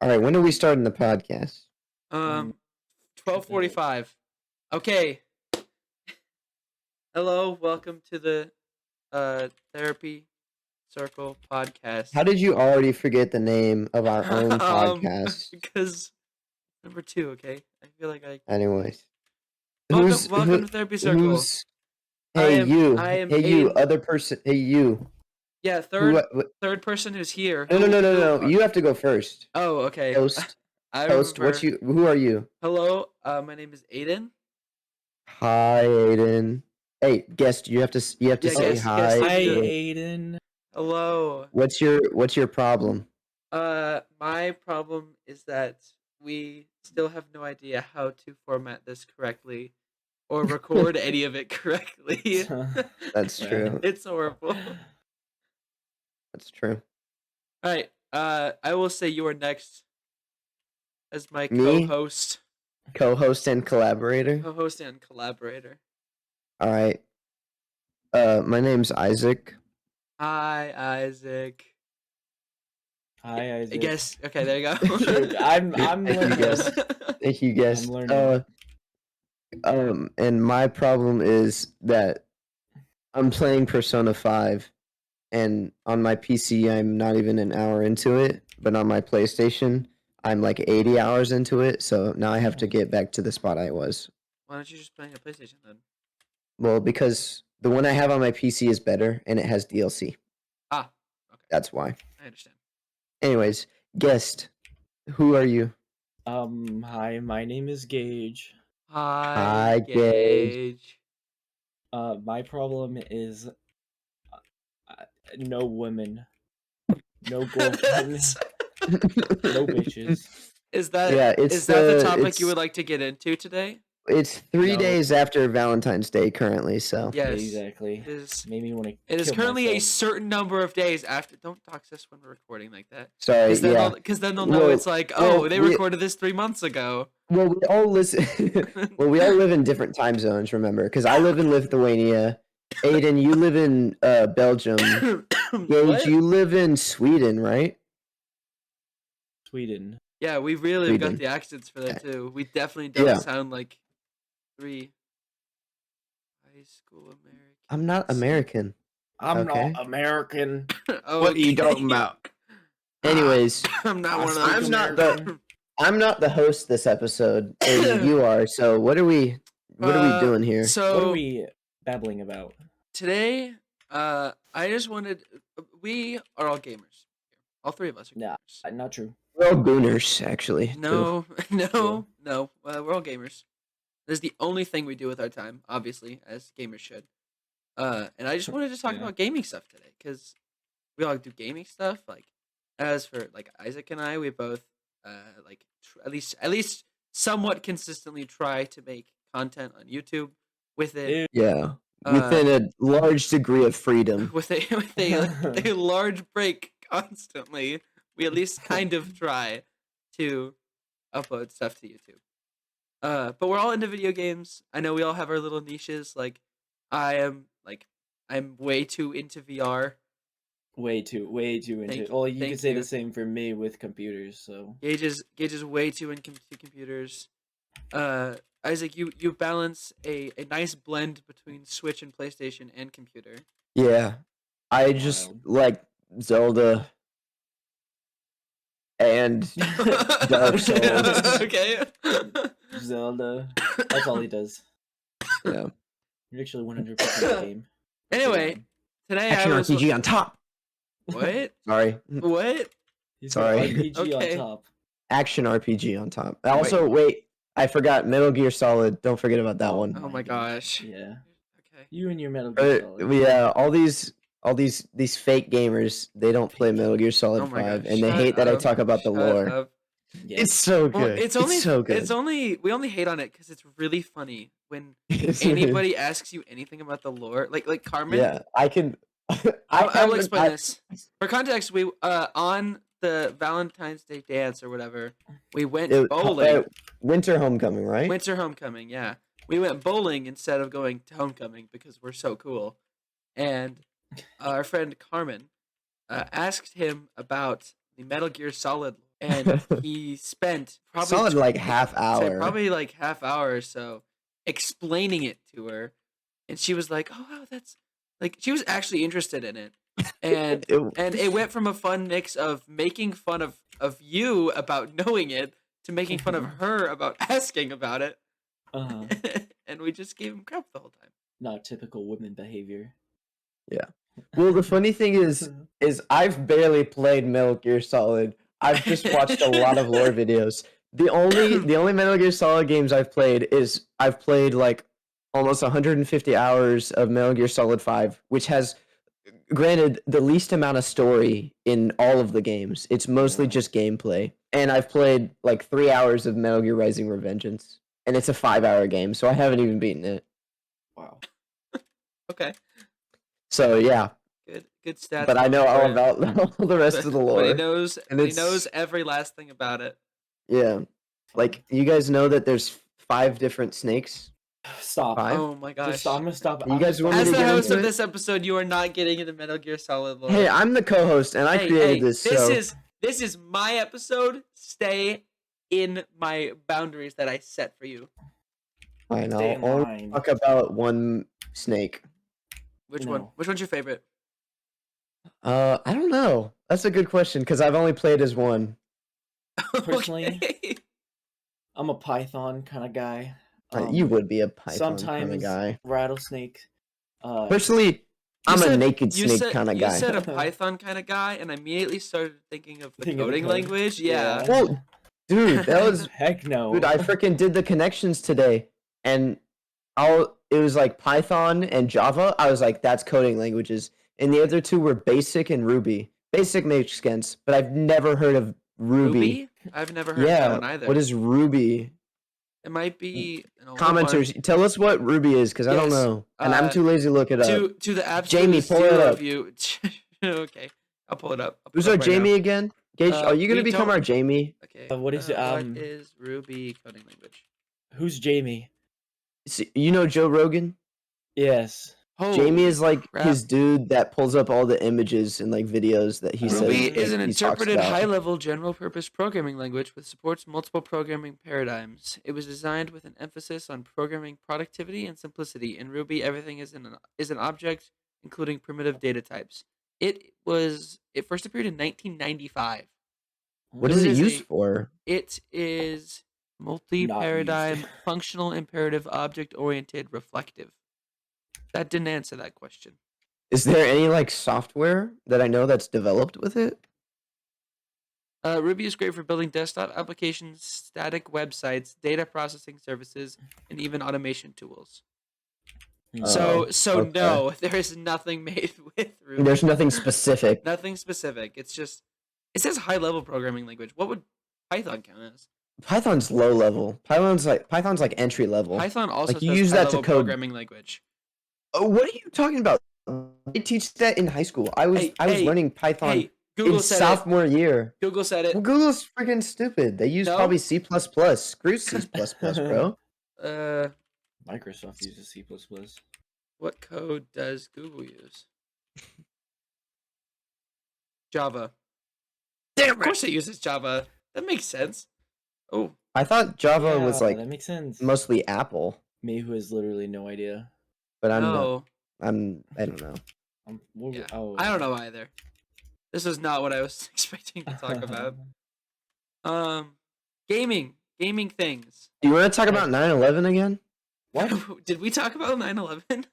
All right, when are we starting the podcast? 12:45. Okay. Hello, welcome to the Therapy Circle podcast. How did you already forget the name of our own podcast? Because number 2, okay? I feel like I Anyways, welcome to Therapy Circle. Hey, you, Aydenn. other person. Hey, you. Yeah, third person who's here. No. You have to go first. Oh, okay. Host. I Host. remember. Who are you? Hello, my name is Aydenn. Hi, Aydenn. Hey, guest. You have to say guest, hi. Guest, Hi, Aydenn. Hello. What's your problem? My problem is that we still have no idea how to format this correctly or record any of it correctly. That's true. It's horrible. That's true. All right. I will say you are next as my Me? co-host. Co-host and collaborator. Co-host and collaborator. All right. My name's Isaac. Hi, Isaac. Hi, Isaac. I guess. Okay, there you go. Shoot, I'm Thank you, learning. guys. Thank you, guys. I'm learning. And my problem is that I'm playing Persona 5, and on my PC I'm not even an hour into it, but on my PlayStation I'm like 80 hours into it. So now I have to get back to the spot I was. Why don't you just play on your PlayStation then? Well, because the one I have on my PC is better, and it has DLC. Ah, okay. That's why. I understand. Anyways, guest, who are you? Hi, my name is Gage. Hi, Gage. Gage. My problem is no women, no girlfriends, no bitches. Is that it's the topic you would like to get into today? It's 3 No. days after Valentine's Day currently, so Yes, Exactly. Made me want to. It is currently a myself. certain number of days after. Don't dox us when we're recording like that. sorry. Because then they'll know Well- it's like, well, they we- recorded this 3 months ago. Well, we all listen. Well, we all live in different time zones. Remember, because I live in Lithuania. Aydenn, you live in Belgium. Gage, What? you live in Sweden, right? Sweden. Yeah, we really have got Sweden. the accents for that too. We definitely don't Yeah. sound like 3 high school Americans. I'm not American. I'm Okay. not American. What are you talking about? Anyways, I'm not one of I'm those. not I'm not the host this episode. Aydenn, you are. So what are we doing here? What So are we babbling about? today, I just wanted. We are all gamers. All 3 of us are Nah. gamers. Not true. We're all gooners, actually. too. No. True. We're all gamers. This is the only thing we do with our time, obviously, as gamers should. And I just wanted to talk Yeah. about gaming stuff today because we all do gaming stuff. Like, as for like Isaac and I, we both at least somewhat consistently try to make content on YouTube with it. Yeah. Within a large degree of freedom. With a large break constantly, we at least kind of try to upload stuff to YouTube. But we're all into video games. I know we all have our little niches. Like, I'm way too into VR. Way too into Thank it. you- Well, you thank could say you. the same for me with computers. So Gage is way too into computers. Isaac, you balance a nice blend between Switch and PlayStation and computer. Yeah. I just Wild. like Zelda and Dark Souls. Okay. Zelda. That's all he does. Yeah. You're actually 100% game. Anyway, today Action I was RPG on top. what? Sorry. What? He's Sorry. got RPG Okay. on top. Action RPG on top. Also, wait, I forgot Metal Gear Solid. Don't forget about that one. Oh my gosh. Yeah. Okay. You and your Metal Gear Solid. Yeah, all these fake gamers, they don't play Metal Gear Solid Oh my 5 gosh. and they Shut hate that I up. talk about the Shut lore. up. Yeah. It's so Well, good. it's only so good. we only hate on it because it's really funny when It's anybody asks you anything about the lore. Like Carmen. Yeah, I can I will explain this. For context, we on the Valentine's Day dance or whatever, we went bowling. Winter Homecoming, right? Winter Homecoming, yeah. We went bowling instead of going to homecoming because we're so cool. And our friend Carmen asked him about the Metal Gear Solid, and he spent probably Solid like half say hour. probably like half hour or so explaining it to her, and she was like, "Oh wow, that's like," she was actually interested in it, and it went from a fun mix of making fun of you about knowing it to making fun of her about asking about it, and we just gave him crap the whole time. Not typical women behavior. Yeah. Well, the funny thing is I've barely played Metal Gear Solid. I've just watched a lot of lore videos. The only Metal Gear Solid games I've played is I've played like almost 150 hours of Metal Gear Solid 5, which has, granted, the least amount of story in all of the games. It's mostly just gameplay. And I've played like 3 hours of Metal Gear Rising: Revengeance, and it's a 5-hour game, so I haven't even beaten it. Wow. Okay. So yeah, good stats. but I know for all you. about all the rest of the lore. But he knows, and he knows every last thing about it. Yeah, like you guys know that there's 5 different snakes. Stop. 5? Oh my gosh. I'm gonna stop. You guys want me As to the get host into of it? this episode, you are not getting into Metal Gear Solid lore. Hey, I'm the co-host, and I created this. So This is my episode. Stay in my boundaries that I set for you. I know. Stay in Only line. talk about one snake. Which No. one? Which one's your favorite? I don't know. That's a good question because I've only played as one. Personally, Okay. I'm a Python kind of guy. You would be a Python kind Sometimes of guy. rattlesnake. Personally, I'm a naked you snake said- kind of You guy. said a Python kind of guy, and I immediately started thinking of the Thinking of the coding code. language. Yeah. Well, dude, that was Heck no. dude. I freaking did the connections today, and it was like Python and Java. I was like, that's coding languages, and the other 2 were Basic and Ruby. Basic makes sense, but I've never heard of Ruby. I've never heard of that one either. What is Ruby? It might be an old Commenters, one. tell us what Ruby is, because I don't Yes, know, and I'm too lazy to look it up. To the absolute Jamie, pull it zero up. of you. Okay, I'll pull it up. I'll pull Who's it our up right Jamie now. again? Gage, are you gonna we become don't- our Jamie? Okay. What is it, What is Ruby coding language? Who's Jamie? You know Joe Rogan? Yes. Jamie is like crap. his dude that pulls up all the images and like videos that he says. Ruby like, is an he talks interpreted about. high-level general-purpose programming language which supports multiple programming paradigms. It was designed with an emphasis on programming productivity and simplicity. In Ruby, everything is an object, including primitive data types. It first appeared in 1995. What is It it is used for? It is multi-paradigm, functional, imperative, object-oriented, reflective. That didn't answer that question. Is there any like software that I know that's developed with it? Ruby is great for building desktop applications, static websites, data processing services, and even automation tools. So okay. no, there is nothing made with Ruby. There's nothing specific. Nothing specific. It says high level programming language. What would Python count as? Python's low level. Python's like entry level. Python also Like, you says use high that to level code. programming language. Oh, what are you talking about? They teach that in high school. I was learning Python Hey, Google in said sophomore year. Google said it. Well, Google's freaking stupid. They use No? probably C++. Screw C++, bro. Microsoft uses C++. What code does Google use? Java. Damn Of course it uses Java. That makes sense. Oh, I thought Java was like that makes sense. mostly Apple, Me, who has literally no idea. but I don't know. Yeah. I don't know either. This is not what I was expecting to talk about. Gaming things. Do you want to talk about 9/11 again? What? Did we talk about 9/11?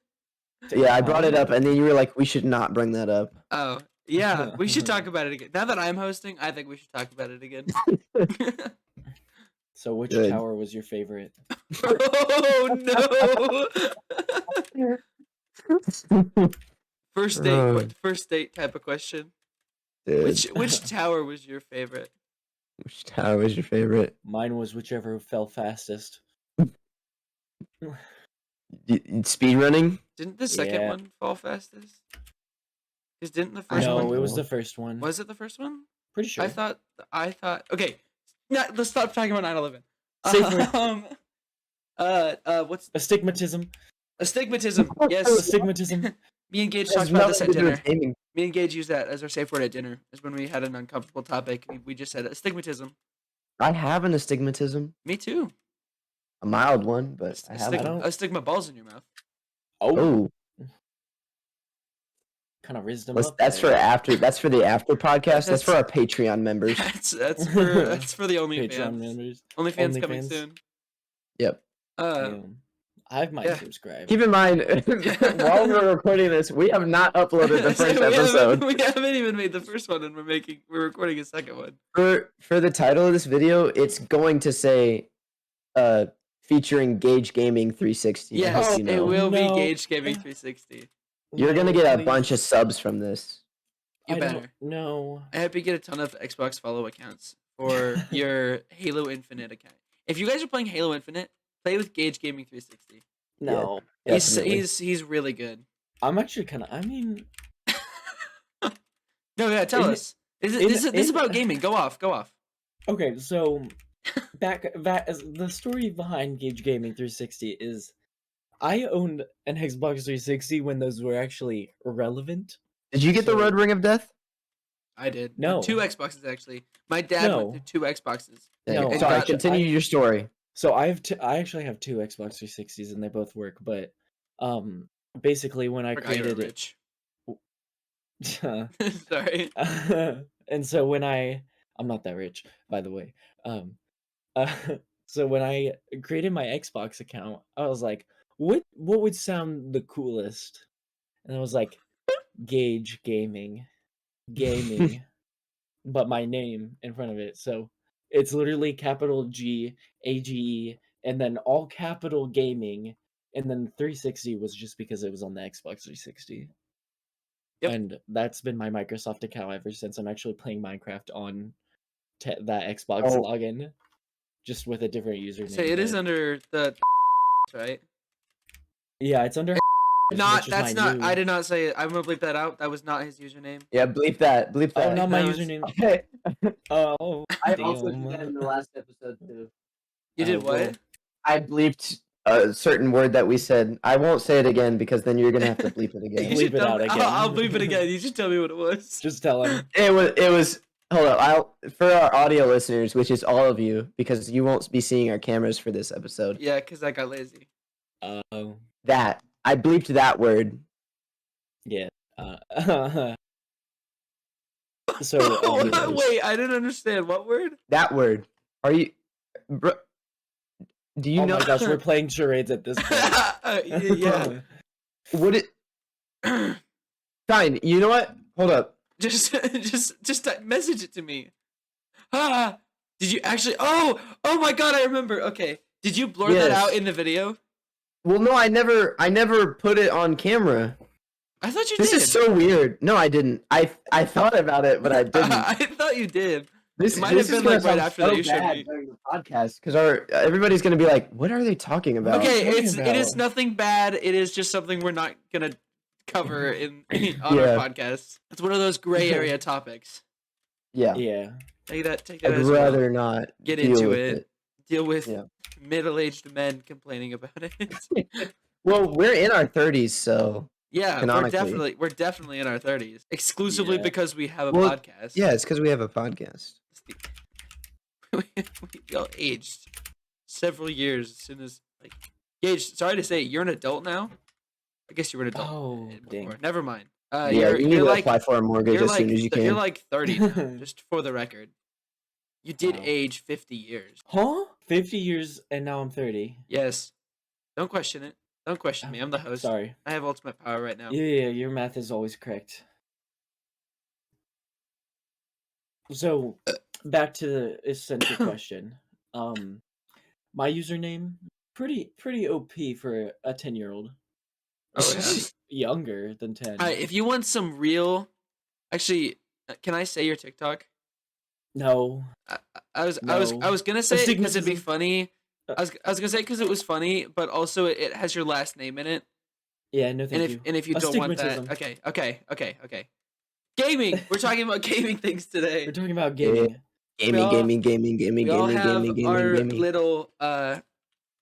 Yeah, I brought it up, and then you were like, "We should not bring that up." Oh, yeah, we should talk about it again. Now that I'm hosting, I think we should talk about it again. So, which Good. tower was your favorite? Oh no! First date, first date type of question. Dude, Which tower was your favorite? which tower was your favorite? Mine was whichever fell fastest. Speed running? Didn't the second Yeah. one fall fastest? Because didn't the first No, one? it was the first one. Was it the first one? Pretty sure. I thought. Okay, let's stop talking about 9/11. Safer. What's Astigmatism. astigmatism? Yes. Astigmatism. Me and Gage It has talked about this nothing at to do with dinner. gaming. Me and Gage used that as our safe word at dinner. Is when we had an uncomfortable topic. We just said astigmatism. I have an astigmatism, Me too. a mild one, but I have I one. don't- Astigma balls in your mouth. Oh, kind of raised him up. that's for there. after. That's for the after podcast. That's for That's- our Patreon members. That's for the Patreon OnlyFans. members. OnlyFans coming OnlyFans. soon. Yep. Damn. I might yeah. subscribe. Keep in mind, while we're recording this, we have not uploaded the first episode. We haven't even made the first one, and we're recording a second one. For the title of this video, it's going to say, featuring Gage Gaming 360. Yes, I hope you it know. will be No. Gage Gaming 360. You're gonna No, get a please. bunch of subs from this. You I better. don't know. I hope you get a ton of Xbox follow accounts for your Halo Infinite account. If you guys are playing Halo Infinite, play with Gage Gaming 360. No. Definitely. He's really good. I'm actually kind of. I mean, No, yeah, tell In- us. This in- is about gaming. Go off. okay, so the story behind Gage Gaming 360 is I owned an Xbox 360 when those were actually relevant. Did you get the So- Red Ring of Death? I did. No. 2 Xboxes actually. My dad No. went through 2 Xboxes. No, Sorry, I- continue your story. So I actually have two Xbox 360s and they both work, but basically when I Forgot you were created rich. it Sorry. and so when I'm not that rich, by the way. Uh, so when I created my Xbox account, I was like, what would sound the coolest? And I was like, Gage Gaming, but my name in front of it. So it's literally capital G AGE and then all capital gaming, and then 360 was just because it was on the Xbox 360. Yep. And that's been my Microsoft account ever since. I'm actually playing Minecraft on that Xbox Oh. login, just with a different username. So it is but- under the right? Yeah, it's under. Not which is that's my not new- I did not say it. I'm gonna bleep that out. That was not his username. Yeah, bleep that. Bleep that. Oh, not my That was- username. Okay. Oh, I damn. also did that in the last episode too. You did well, what? I bleeped a certain word that we said. I won't say it again because then you're gonna have to bleep it You again. Bleep should it tell out me- again. I'll bleep it again. You should tell me what it was. Just tell him. It was. Hold up. I'll for our audio listeners, which is all of you, because you won't be seeing our cameras for this episode. Yeah, because I got lazy. Oh, That I bleeped that word. yeah. So anyways. Wait, I didn't understand. What word? That word. Are you? Bro, do you oh know? my gosh, we're playing charades at this point. Yeah. Would it? Fine. You know what? Hold up. just message it to me. Ah, did you actually? Oh my God, I remember. Okay, did you blur that Yes. out in the video? Well, no, I never put it on camera. I thought you This did. is so weird. No, I didn't. I thought about it, but I didn't. I thought you did. This It might this have is been, gonna like, right sound after that so you showed bad me. during the podcast because everybody's gonna be like, "What are they talking about?" Okay, talking it is about? nothing bad. It is just something we're not gonna cover on our Yeah. podcast. It's one of those gray area topics. Yeah, Yeah. Take that I'd as well. rather not Get deal into with it. Deal with Yeah. middle-aged men complaining about it. Well, we're in our 30s, so Yeah, Canonically. we're definitely in our 30s, exclusively Yeah. because we have a Well, podcast. yeah, it's because we have a podcast. we all aged several years as soon as like Gage. Sorry to say, you're an adult now. I guess you were an adult. Oh, before. dang. Never mind. Yeah, You're you need to like apply for a mortgage you're as like soon as you you're can. like 30 now, just for the record. You did Wow. age 50 years. Huh? 50 years and now I'm 30. Yes. Don't question it. Don't question me. I'm the host. Sorry. I have ultimate power right now. Yeah, your math is always correct. So, back to the essential question. My username pretty OP for a 10-year-old. Oh, yeah? Younger than 10. All right, if you want some real, actually, can I say your TikTok? No. I was No. gonna say it because it'd be Astigmatism. funny. I was gonna say because it was funny, but also it has your last name in it. Yeah, no thank you. And if you don't want that, Astigmatism. okay. Gaming. We're talking about gaming things today. We're talking about gaming. Gaming, all- gaming, We all have our gaming. little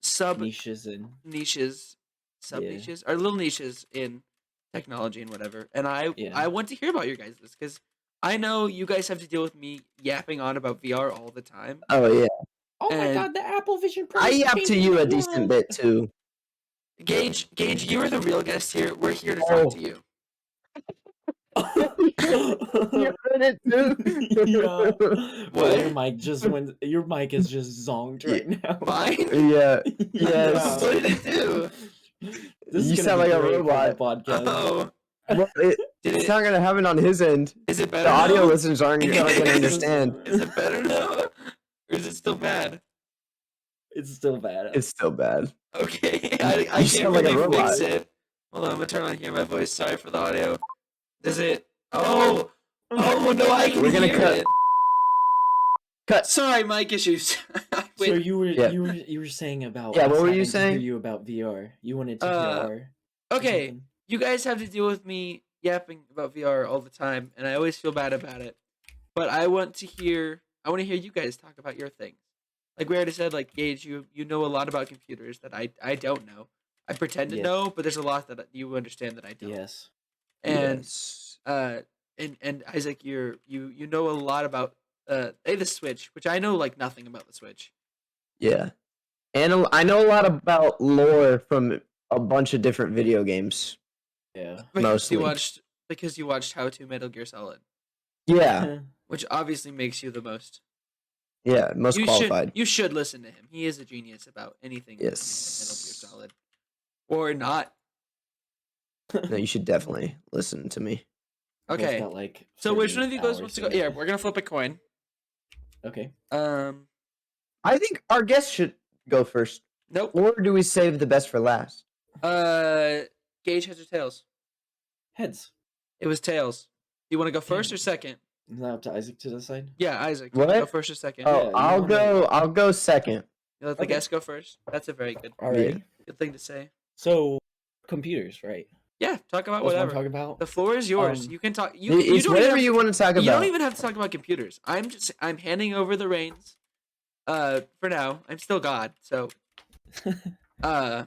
sub Niches and niches, sub Yeah. niches, our little niches in technology and whatever. And I Yeah. want to hear about your guys' because I know you guys have to deal with me yapping on about VR all the time. Oh yeah, Oh my And god, the Apple Vision Pro I is yap to changing you the a decent world. bit too. Gage, you are the real guest here. We're here to talk Oh. to you. You heard it too. Yeah. Well, your What? mic just went. Your mic is just zonked Yeah. right now. Mine? Yeah. Yeah. Yes. What did it do? This is You gonna sound be like a great for the robot. podcast. Oh, Well, did it's it? not gonna happen on his end. Is it better The audio now? listeners aren't gonna understand. Is it better now, or is it still bad? It's still bad. It's still bad. Okay, You I can't sound like a really fix robot. it. Hold on, I'm gonna turn on here my voice. Sorry for the audio. Does it? Oh, oh no, I can We're gonna hear cut- it. Cut. Sorry, mic issues. So Wait, you were Yeah. you were saying about Yeah, us what were you having to hear saying? you about VR. You wanted to hear our or okay. something? You guys have to deal with me yapping about VR all the time, and I always feel bad about it. But I want to hear you guys talk about your things. Like we already said, like Gage, you know a lot about computers that I don't know. I pretend to Yes. know, but there's a lot that you understand that I don't. Yes. And Yes. and Isaac, you know a lot about the Switch, which I know like nothing about the Switch. Yeah. And I know a lot about lore from a bunch of different video games. Yeah. Mostly. Because you watched How to Metal Gear Solid, Yeah. which obviously makes you the most. Yeah. Most qualified. You should listen to him. He is a genius about anything Metal Gear Yes. Solid, or not. No, you should definitely listen to me. We both Okay. got, like, So which 30 one of you guys hours wants to go? in it. Yeah, we're gonna flip a coin. Okay. I think our guest should go first. Nope. Or do we save the best for last? Gage, heads or tails? Heads. It was tails. Do you want to go first Damn. or second? Is that up to Isaac to decide? Yeah, Isaac. Do you wanna go What? first or second? Oh, Yeah, you I'll wanna- go second. You let the Okay. guest go first. That's a very good Alrighty. good thing to say. So, computers, right? Yeah, talk about What's what I'm whatever. talking about? The floor is yours. You can talk. You It's don't whatever even you want to talk you about. don't even have to talk about computers. I'm handing over the reins. For now, I'm still God. So, yeah,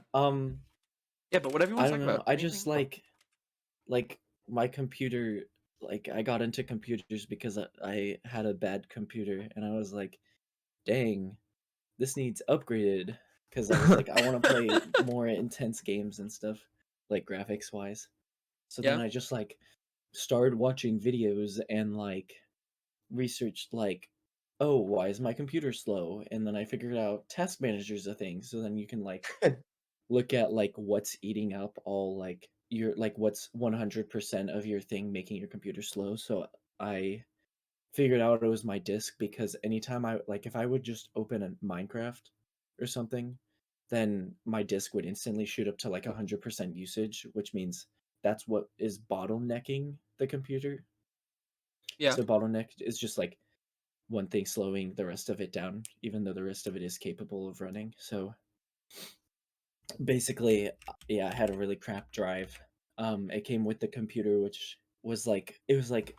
but whatever you want I to don't talk know. about. I just anything. like my computer. Like I got into computers because I had a bad computer, and I was like, "Dang, this needs upgraded." Because I was like, I want to play more intense games and stuff, like graphics wise. So then Yeah. I just like started watching videos and like researched like, oh, why is my computer slow? And then I figured out task manager's a thing. So then you can like look at like what's eating up all like your like what's 100% of your thing making your computer slow. So I figured out it was my disk because anytime I like if I would just open a Minecraft or something, then my disk would instantly shoot up to like 100% usage, which means that's what is bottlenecking the computer. Yeah. So bottleneck is just like one thing slowing the rest of it down, even though the rest of it is capable of running. So basically, yeah, I had a really crap drive. It came with the computer, which was like it was like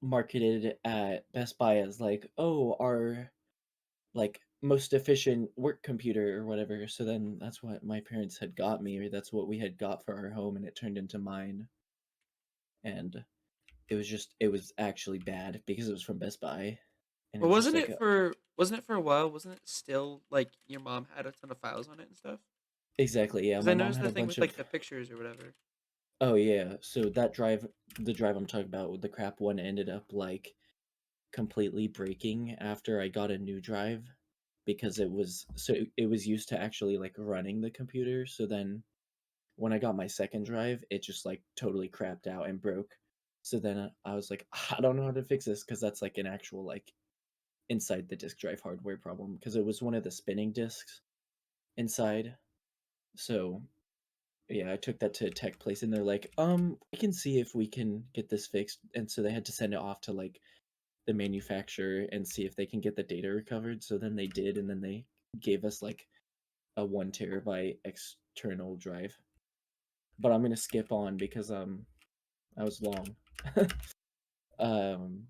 marketed at Best Buy as like, oh, our like most efficient work computer or whatever. So then that's what my parents had got me, or that's what we had got for our home, and it turned into mine. And it was actually bad because it was from Best Buy. And But was just wasn't like it for a while? Wasn't it still like your mom had a ton of files on it and stuff? exactly, yeah. Because My I mom noticed had the a thing bunch with like of the pictures or whatever. oh yeah. So that drive, the drive I'm talking about, with the crap one, ended up like completely breaking after I got a new drive because it was used to actually like running the computer. So then when I got my second drive, it just like totally crapped out and broke. So then I was like, I don't know how to fix this because that's like an actual like inside the disk drive hardware problem because it was one of the spinning disks inside. So yeah, I took that to a tech place and they're like, we can see if we can get this fixed. And so they had to send it off to like the manufacturer and see if they can get the data recovered. So then they did, and then they gave us like a 1 terabyte external drive. But I'm gonna skip on because that was long. um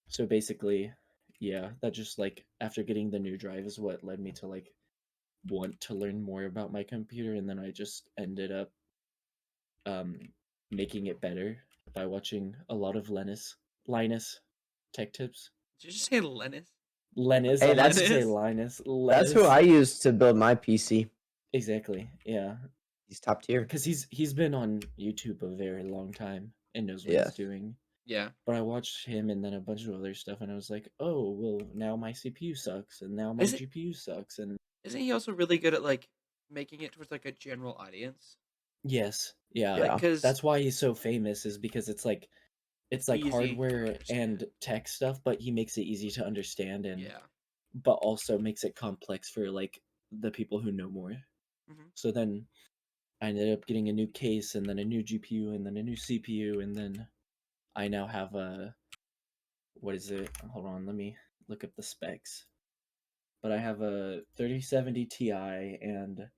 so basically, yeah, that just like after getting the new drive is what led me to like want to learn more about my computer, and then I just ended up making it better by watching a lot of Linus tech tips. Did you just say Lennis? Linus, Hey, I meant to that's- say Linus. That's who Linus. I use to build my PC. Exactly. Yeah. He's top tier. Because he's been on YouTube a very long time and knows what Yes. he's doing. Yeah. But I watched him and then a bunch of other stuff, and I was like, oh, well, now my CPU sucks, and now my Is it- GPU sucks, and Isn't he also really good at like making it towards like a general audience? yes, yeah, Yeah. Like, cause that's why he's so famous, is because it's like easy to hardware understand. and tech stuff, but he makes it easy to understand, and yeah. but also makes it complex for like the people who know more. Mhm. So then I ended up getting a new case, and then a new GPU, and then a new CPU, and then I now have a, what is it? Hold on, let me look up the specs. But I have a 3070 Ti and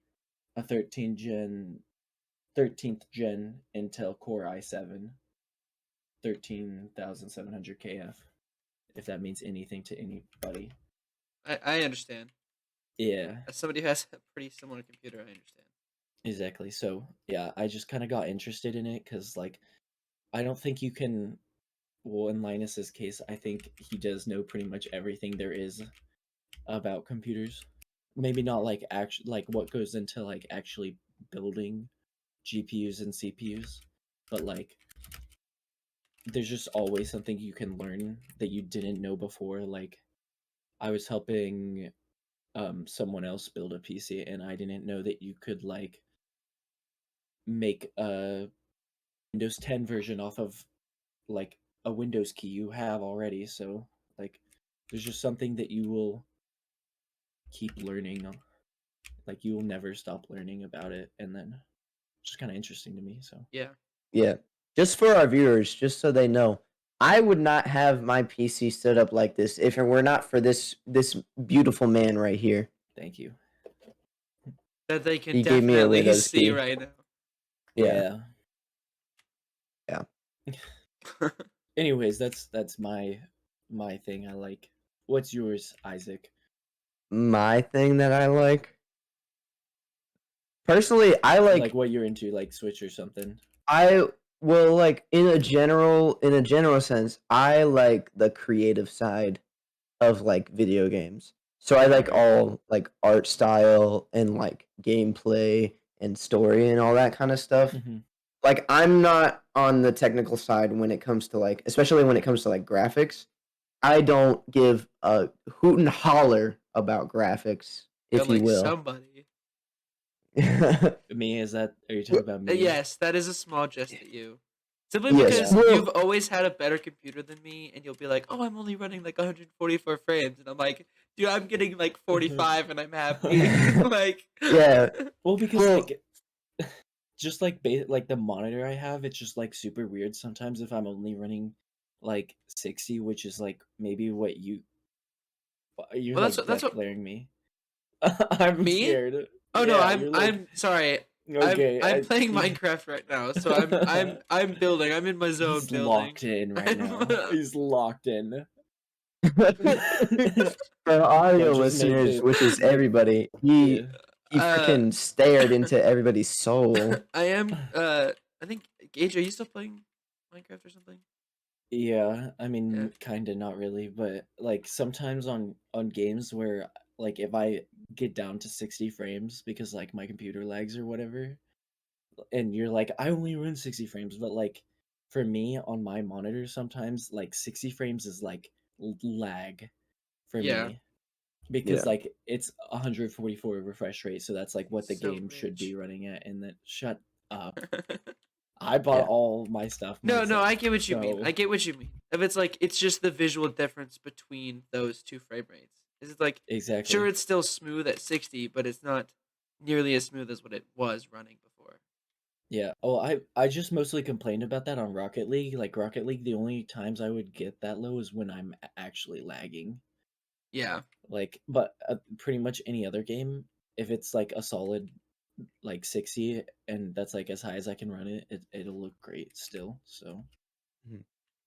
a 13th gen Intel Core i7 13700 KF, if that means anything to anybody. I understand. Yeah, As somebody who has a pretty similar computer, I understand. exactly. So yeah, I just kind of got interested in it because like I don't think you can. Well, in Linus's case, I think he does know pretty much everything there is about computers. Maybe not like like what goes into like actually building GPUs and CPUs, but like there's just always something you can learn that you didn't know before. Like I was helping someone else build a PC, and I didn't know that you could like make a Windows 10 version off of like a Windows key you have already. So like there's just something that you will keep learning. Like you will never stop learning about it, and then it's just kind of interesting to me. So Yeah. Yeah. Just for our viewers, just so they know, I would not have my PC stood up like this if it were not for this beautiful man right here. thank you. That they can He gave me a definitely Windows see key. right now. Yeah. Anyways, that's my thing. I like. What's yours, Isaac? My thing that I like. Personally, I Like what you're into, like Switch or something. I well, like in a general sense, I like the creative side of like video games. So I like Alright. all like art style and like gameplay and story and all that kind of stuff. Mhm. Like I'm not on the technical side when it comes to like, especially when it comes to like graphics. I don't give a hoot and holler about graphics, You're if you like will. somebody. Me, is that? Are you talking about me? Yes, that is a small jest at you. Simply Yes. because Well- you've always had a better computer than me, and you'll be like, "Oh, I'm only running like 144 frames," and I'm like, "Dude, I'm getting like 45, and I'm happy." like, Yeah. Well, because Well- like, just like like the monitor I have, it's just like super weird sometimes if I'm only running like 60, which is like maybe what you're Well, like that's what- declaring me. I'm Me? scared. Oh no, Yeah, you're like, I'm sorry. okay. I'm playing Minecraft right now, so I'm building. I'm in my zone He's building. locked in right now. He's locked in. For audio Just make listeners, it- which is everybody, he Yeah. freaking stared into everybody's soul. I am. I think Gage, are you still playing Minecraft or something? Yeah, I mean, Yeah. kind of not really, but like sometimes on games where like if I get down to 60 frames because like my computer lags or whatever, and you're like, I only run 60 frames, but like for me on my monitor sometimes like 60 frames is like lag for Yeah. me because Yeah. like it's 144 refresh rate, so that's like what the So game should be rich. running at, and then shut up. I bought Yeah. all my stuff No, myself, I get what you mean. so- I get what you mean. If it's like it's just the visual difference between those two frame rates. Is it like Exactly. sure it's still smooth at 60, but it's not nearly as smooth as what it was running before. Yeah. Oh, I just mostly complained about that on Rocket League. Like Rocket League, the only times I would get that low is when I'm actually lagging. Yeah. Like, but pretty much any other game, if it's like a solid like 60 and that's like as high as I can run it, it'll look great still. So, Because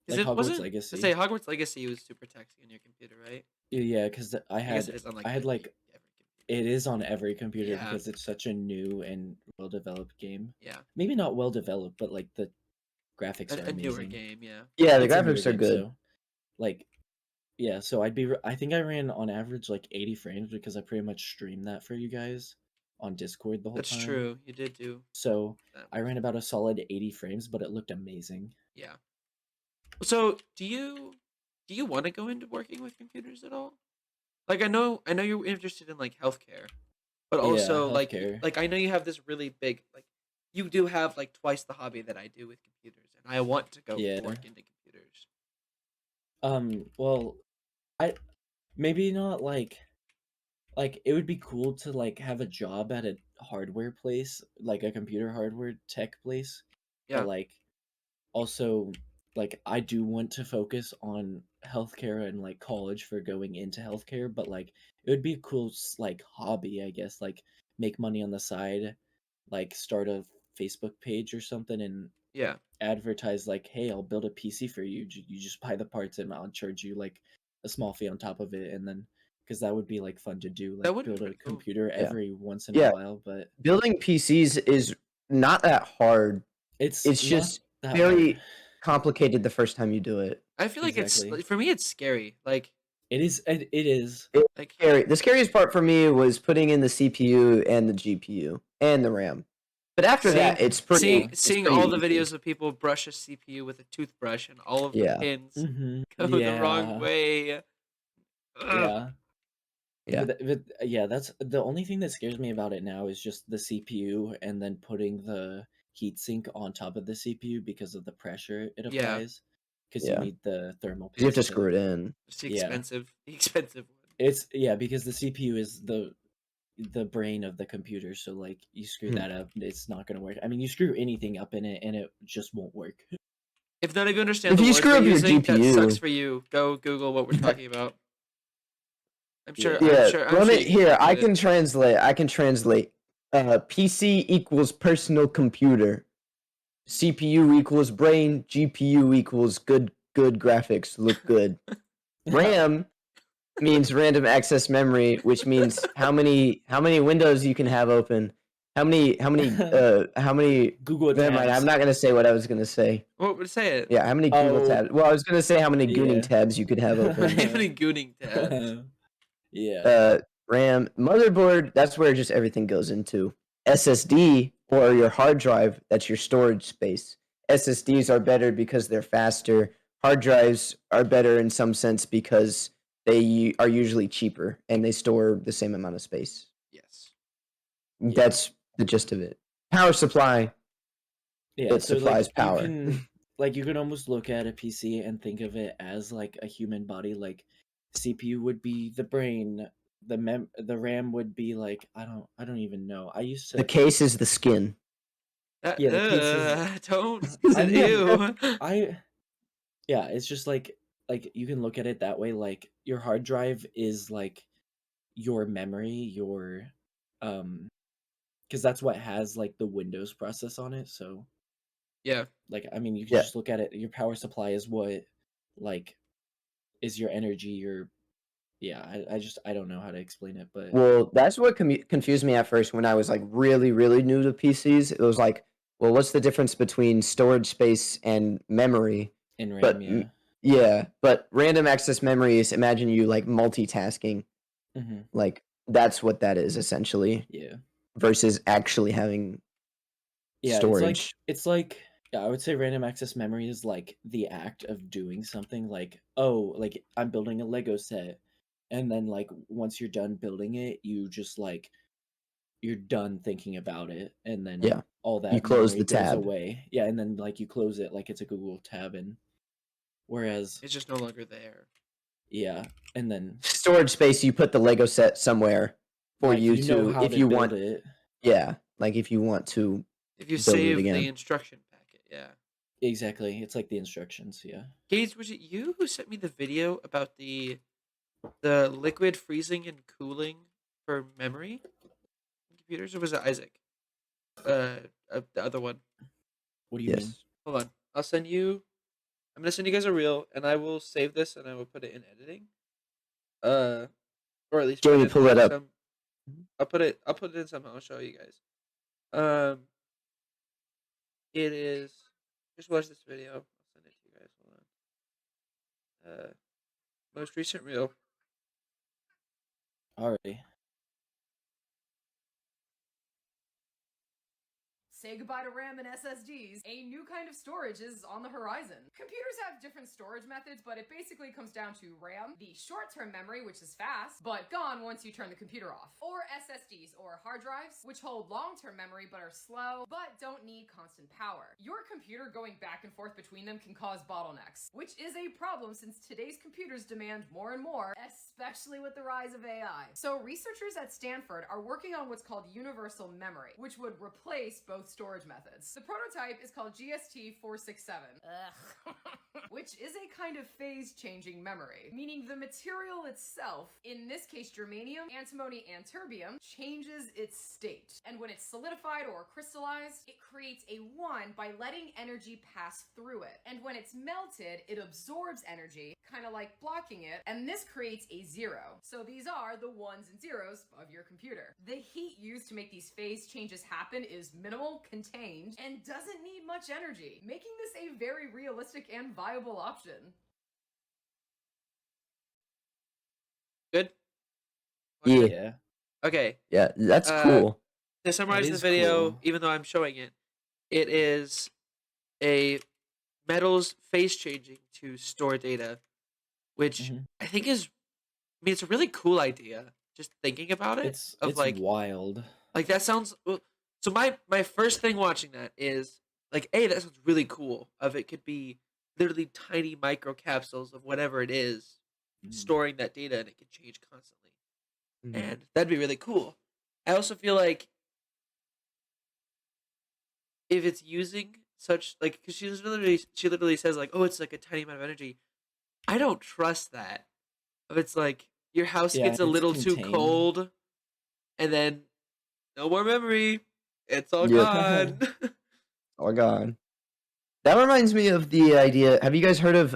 like it Hogwarts wasn't Legacy. to say Hogwarts Legacy was super taxing on your computer, right? Yeah, because I guess it is on like I had every like computer. it is on every computer Yeah. because it's such a new and well developed game. Yeah. Maybe not well developed, but like the graphics are a newer amazing. game. Yeah. Yeah, the It's a newer graphics are game, good. so like yeah, so I think I ran on average like 80 frames because I pretty much streamed that for you guys on Discord the whole That's time. true. You did do So that. I ran about a solid 80 frames, but it looked amazing. Yeah. So do you want to go into working with computers at all? Like I know you're interested in like healthcare, but Yeah, also healthcare. like I know you have this really big like you do have like twice the hobby that I do with computers, and I want to go Yeah. work into computers. Well, I maybe not like it would be cool to like have a job at a hardware place, like a computer hardware tech place, but Yeah. like also like I do want to focus on healthcare and like college for going into healthcare, but like it would be a cool like hobby, I guess, like make money on the side, like start a Facebook page or something and Yeah. advertise like, hey, I'll build a PC for you. You just buy the parts and I'll charge you like a small fee on top of it, and then because that would be like fun to do, That like would be build a pretty cool. computer Yeah. every once in a Yeah. while. But Building PCs is not that hard. it's It's not just that very hard. complicated the first time you do it. I feel like it's Exactly. for me it's scary. Like It is. It is. It's like scary. The scariest part for me was putting in the CPU and the GPU and the RAM. But after seeing that, it's pretty. Yeah. It's seeing pretty all the easy. videos of people brush a CPU with a toothbrush and all of the Yeah. pins Mm-hmm. go the wrong Yeah. way. Ugh. Yeah. Yeah. But yeah, that's the only thing that scares me about it now is just the CPU and then putting the heatsink on top of the CPU because of the pressure it Yeah. applies. Because you Yeah. need the thermal 'Cause you have paste to screw it in. It's the Yeah. expensive one. It's because the CPU is the brain of the computer, so like you screw Hmm. that up, it's not gonna work. I mean, you screw anything up in it and it just won't work. If none of you understand If the you words screw we're up your using, that sucks GPU, for you. Go Google what we're talking about. I'm sure. Yeah. yeah. I'm Let sure me you can here. I translate it. can translate. I can translate. PC equals personal computer. CPU equals brain. GPU equals good graphics. Look good. RAM means random access memory, which means how many windows you can have open. How many Google never mind, I'm tabs. not gonna say what I was gonna say. What would say it? Yeah, how many Google Oh, tabs? Well, I was gonna say how many gooning yeah. tabs you could have How open. many gooning tabs? Yeah. RAM, motherboard, that's where just everything goes into. SSD or your hard drive, that's your storage space. SSDs are better because they're faster. Hard drives are better in some sense because they are usually cheaper and they store the same amount of space. Yes. Yeah. That's the gist of it. Power supply, Yeah, it so like supplies power. you can almost look at a PC and think of it as like a human body. Like CPU would be the brain, the RAM would be like I don't even know. I used The to case is the skin. yeah, the case is Don't. I mean Ew. yeah, it's just like you can look at it that way. Like your hard drive is like your memory, your because that's what has like the Windows process on it. So Yeah. like I mean, you can Yeah. just look at it. Your power supply is what like is your energy. Your yeah. I don't know how to explain it, but Well, that's what confused me at first when I was like really, really new to PCs. It was like, well, what's the difference between storage space and memory? in RAM, But yeah. yeah, but random access memory is imagine you like multitasking. Mm-hmm. Like that's what that is essentially Yeah. versus actually having Yeah, storage. it's like yeah, I would say random access memory is like the act of doing something like oh, like I'm building a Lego set and then like once you're done building it, you just like you're done thinking about it and then Yeah. all You that close memory the goes tab. away. Yeah, and then like you close it like it's a Google tab and whereas It's just no longer there. yeah, and then Storage space, you put the Lego set somewhere for like you you know to how if to you build want it. yeah, like if you want to If you build it save the again. instruction packet, yeah. Exactly. It's like the instructions, yeah. Gage, was it you who sent me the video about the liquid freezing and cooling for memory in computers, or was it Isaac? The other one. What do you mean? Yes. Hold on. I'll send you. I'm gonna send you guys a reel, and I will save this, and I will put it in editing. Or at least put Jamie, it pull in that like up. some. I'll put it. I'll put it in somehow. I'll show you guys. It is just watch this video. I'll send it to you guys. Hold on. Most recent reel. Alrighty. Say goodbye to RAM and SSDs. A new kind of storage is on the horizon. Computers have different storage methods, but it basically comes down to RAM, the short-term memory, which is fast, but gone once you turn the computer off. Or SSDs, or hard drives, which hold long-term memory but are slow, but don't need constant power. Your computer going back and forth between them can cause bottlenecks, which is a problem since today's computers demand more and more, especially with the rise of AI. So researchers at Stanford are working on what's called universal memory, which would replace both storage methods. The prototype is called GST467, which is a kind of phase-changing memory, meaning the material itself, in this case germanium, antimony, and terbium, changes its state. And when it's solidified or crystallized, it creates a 1 by letting energy pass through it. And when it's melted, it absorbs energy, kind of like blocking it, and this creates a 0. So these are the 1s and 0s of your computer. The heat used to make these phase changes happen is minimal, contained, and doesn't need much energy, making this a very realistic and viable option. Good? Yeah. Yeah. Okay. Yeah, that's Uh, cool. To summarize the is video, cool. even though I'm showing it, it is a metals phase changing to store data, which Mhm. I think is, I mean, it's a really cool idea. Just thinking about it, It's of wild. like that sounds. So my first thing watching that is like, hey, that sounds really cool. Of it could be literally tiny micro capsules of whatever it is, Mhm. storing that data, and it can change constantly, Mhm. and that'd be really cool. I also feel like if it's using such like, because she literally says like, oh, it's like a tiny amount of energy. I don't trust that. If it's like your house Yeah, gets a it's little too contained. cold, and then no more memory, it's all Yep. gone. Oh god. That reminds me of the idea. Have you guys heard of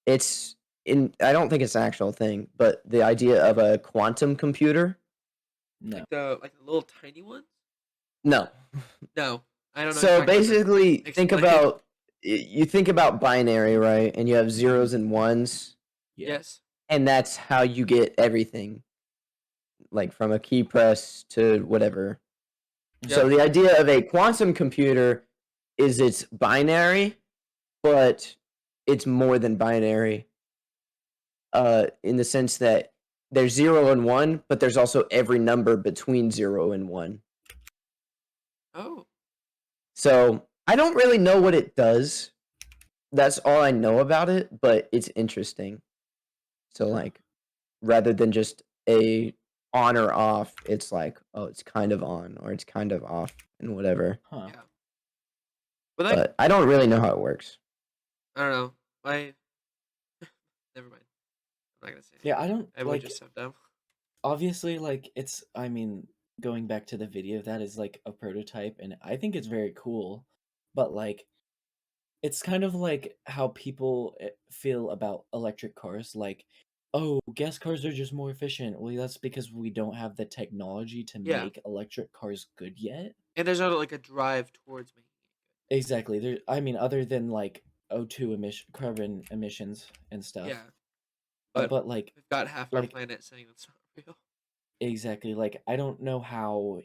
it's in I don't think it's an actual thing, but the idea of a quantum computer? No. like the little tiny ones. No. No, I don't know. What So you're talking about. basically think Explain. about you think about binary, right? And you have zeros and ones, Yeah. Yes. and that's how you get everything. Like from a key press to whatever. So Yep. the idea of a quantum computer is it's binary, but it's more than binary. In the sense that there's 0 and 1, but there's also every number between 0 and 1. Oh. So I don't really know what it does. That's all I know about it, but it's interesting. So like, rather than just a on or off, it's like, oh, it's kind of on or it's kind of off and whatever. Huh. Yeah. But But I don't really know how it works. I don't know. Never mind. I'm not gonna say. Yeah, anything. I don't I would like. just so dumb. Obviously, like it's. I mean, going back to the video, that is like a prototype, and I think it's very cool. But like, it's kind of like how people feel about electric cars. Like, oh, gas cars are just more efficient. Well, that's because we don't have the technology to Yeah. make electric cars good yet. And there's not like a drive towards making it good. Exactly. There. I mean, other than like O2 carbon emissions and stuff. Yeah. But like, we've got half our like planet saying that's not real. exactly. Like, I don't know how.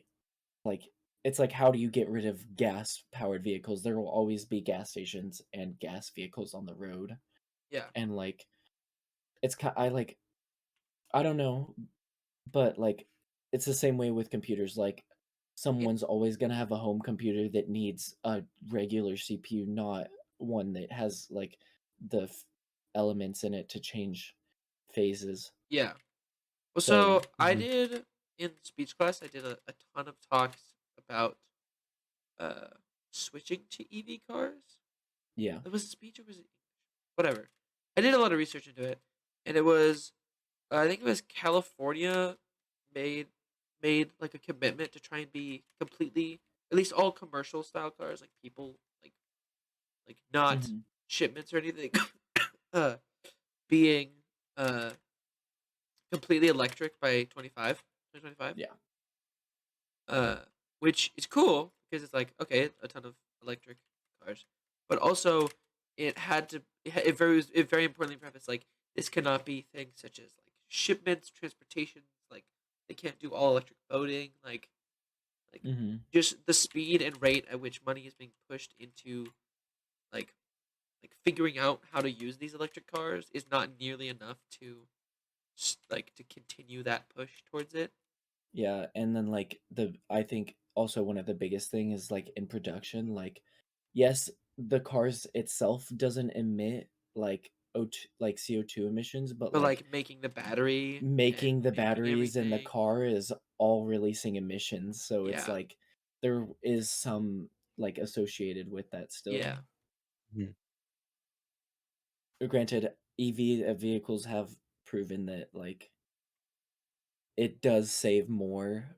Like, it's like, how do you get rid of gas powered vehicles? There will always be gas stations and gas vehicles on the road. Yeah. And like, it's I don't know, but like, it's the same way with computers. Like, someone's always gonna have a home computer that needs a regular CPU, not one that has like the elements in it to change phases. Yeah. Well, So, so I did in speech class. I did a ton of talks about switching to EV cars. yeah. It was a speech or was it English? Whatever. I did a lot of research into it, and it was I think it was California made like a commitment to try and be completely, at least all commercial style cars, like people like not Mhm. shipments or anything, uh, being uh completely electric by 2025. Yeah. Which is cool because it's like, okay, a ton of electric cars. but also it had to it very importantly prefaced like this cannot be things such as like shipments, transportation, like they can't do all electric voting, like Mm-hmm. just the speed and rate at which money is being pushed into like figuring out how to use these electric cars is not nearly enough to like to continue that push towards it. Yeah, and then like I think also one of the biggest thing is like in production, like yes, the cars itself doesn't emit like O2, like CO2 emissions, but But like like making the battery and making the making batteries in the everything. car is all releasing emissions, so it's Yeah. like there is some like associated with that still. Yeah. Mhm. Granted, EV vehicles have proven that like it does save more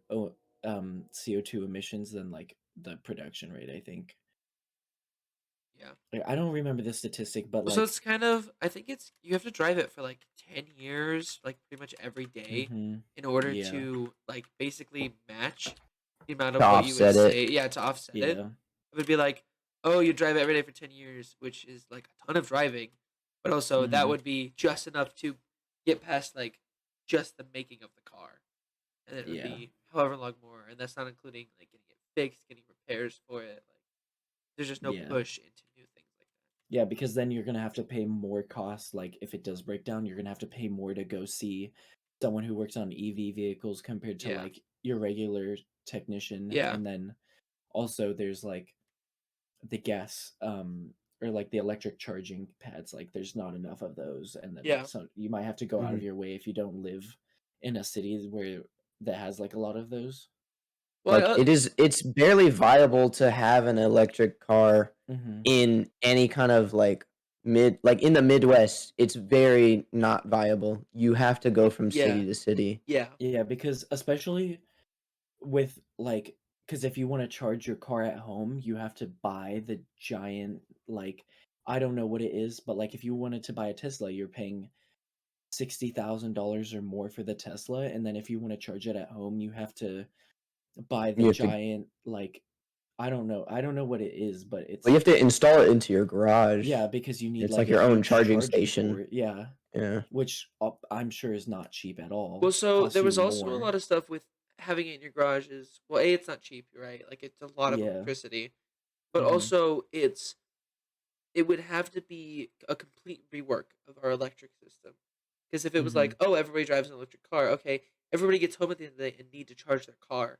CO2 emissions than like the production rate, I think. Yeah. Like, I don't remember the statistic, but So like it's kind of I think it's you have to drive it for like 10 years, like pretty much every day in order yeah. to like basically match the amount To of what you would offset it. say, yeah, to offset it. Yeah. It would be like, oh, you drive it every day for 10 years, which is like a ton of driving, but also that Mhm. would be just enough to get past like just the making of the car. And then it would Yeah. be however long more, and that's not including like getting it fixed, getting repairs for it. Like there's just no Yeah. push into new things like that. Yeah, because then you're gonna have to pay more costs. Like if it does break down, you're gonna have to pay more to go see someone who works on EV vehicles compared to Yeah. like your regular technician. Yeah. And then also there's like the gas or like the electric charging pads, like there's not enough of those, and then Yeah. so you might have to go out of Mhm. your way if you don't live in a city where that has like a lot of those. Well, Like it's barely viable to have an electric car Mm-hmm. in any kind of like like in the Midwest. It's very not viable. You have to go from yeah. city to city. Yeah. Yeah, because especially with like, because if you want to charge your car at home, you have to buy the giant, like, I don't know what it is, but like if you wanted to buy a Tesla, you're paying $60,000 or more for the Tesla, and then if you want to charge it at home, you have to buy the You have to giant, like, I don't know what it is, but well, you it's have to install it into your garage. yeah, because you need It's like like a your own huge charging charging station. port, yeah, Yeah. which I'm sure is not cheap at all. Well, so Costs there you was also a more. lot of stuff with having it in your garages. Well, A, it's not cheap, you're right? Like it's a lot of Yeah. electricity. But Mm-hmm. also it would have to be a complete rework of our electric system. Because if it was Mm-hmm. like, oh, everybody drives an electric car, okay, everybody gets home at the end of the day and need to charge their car.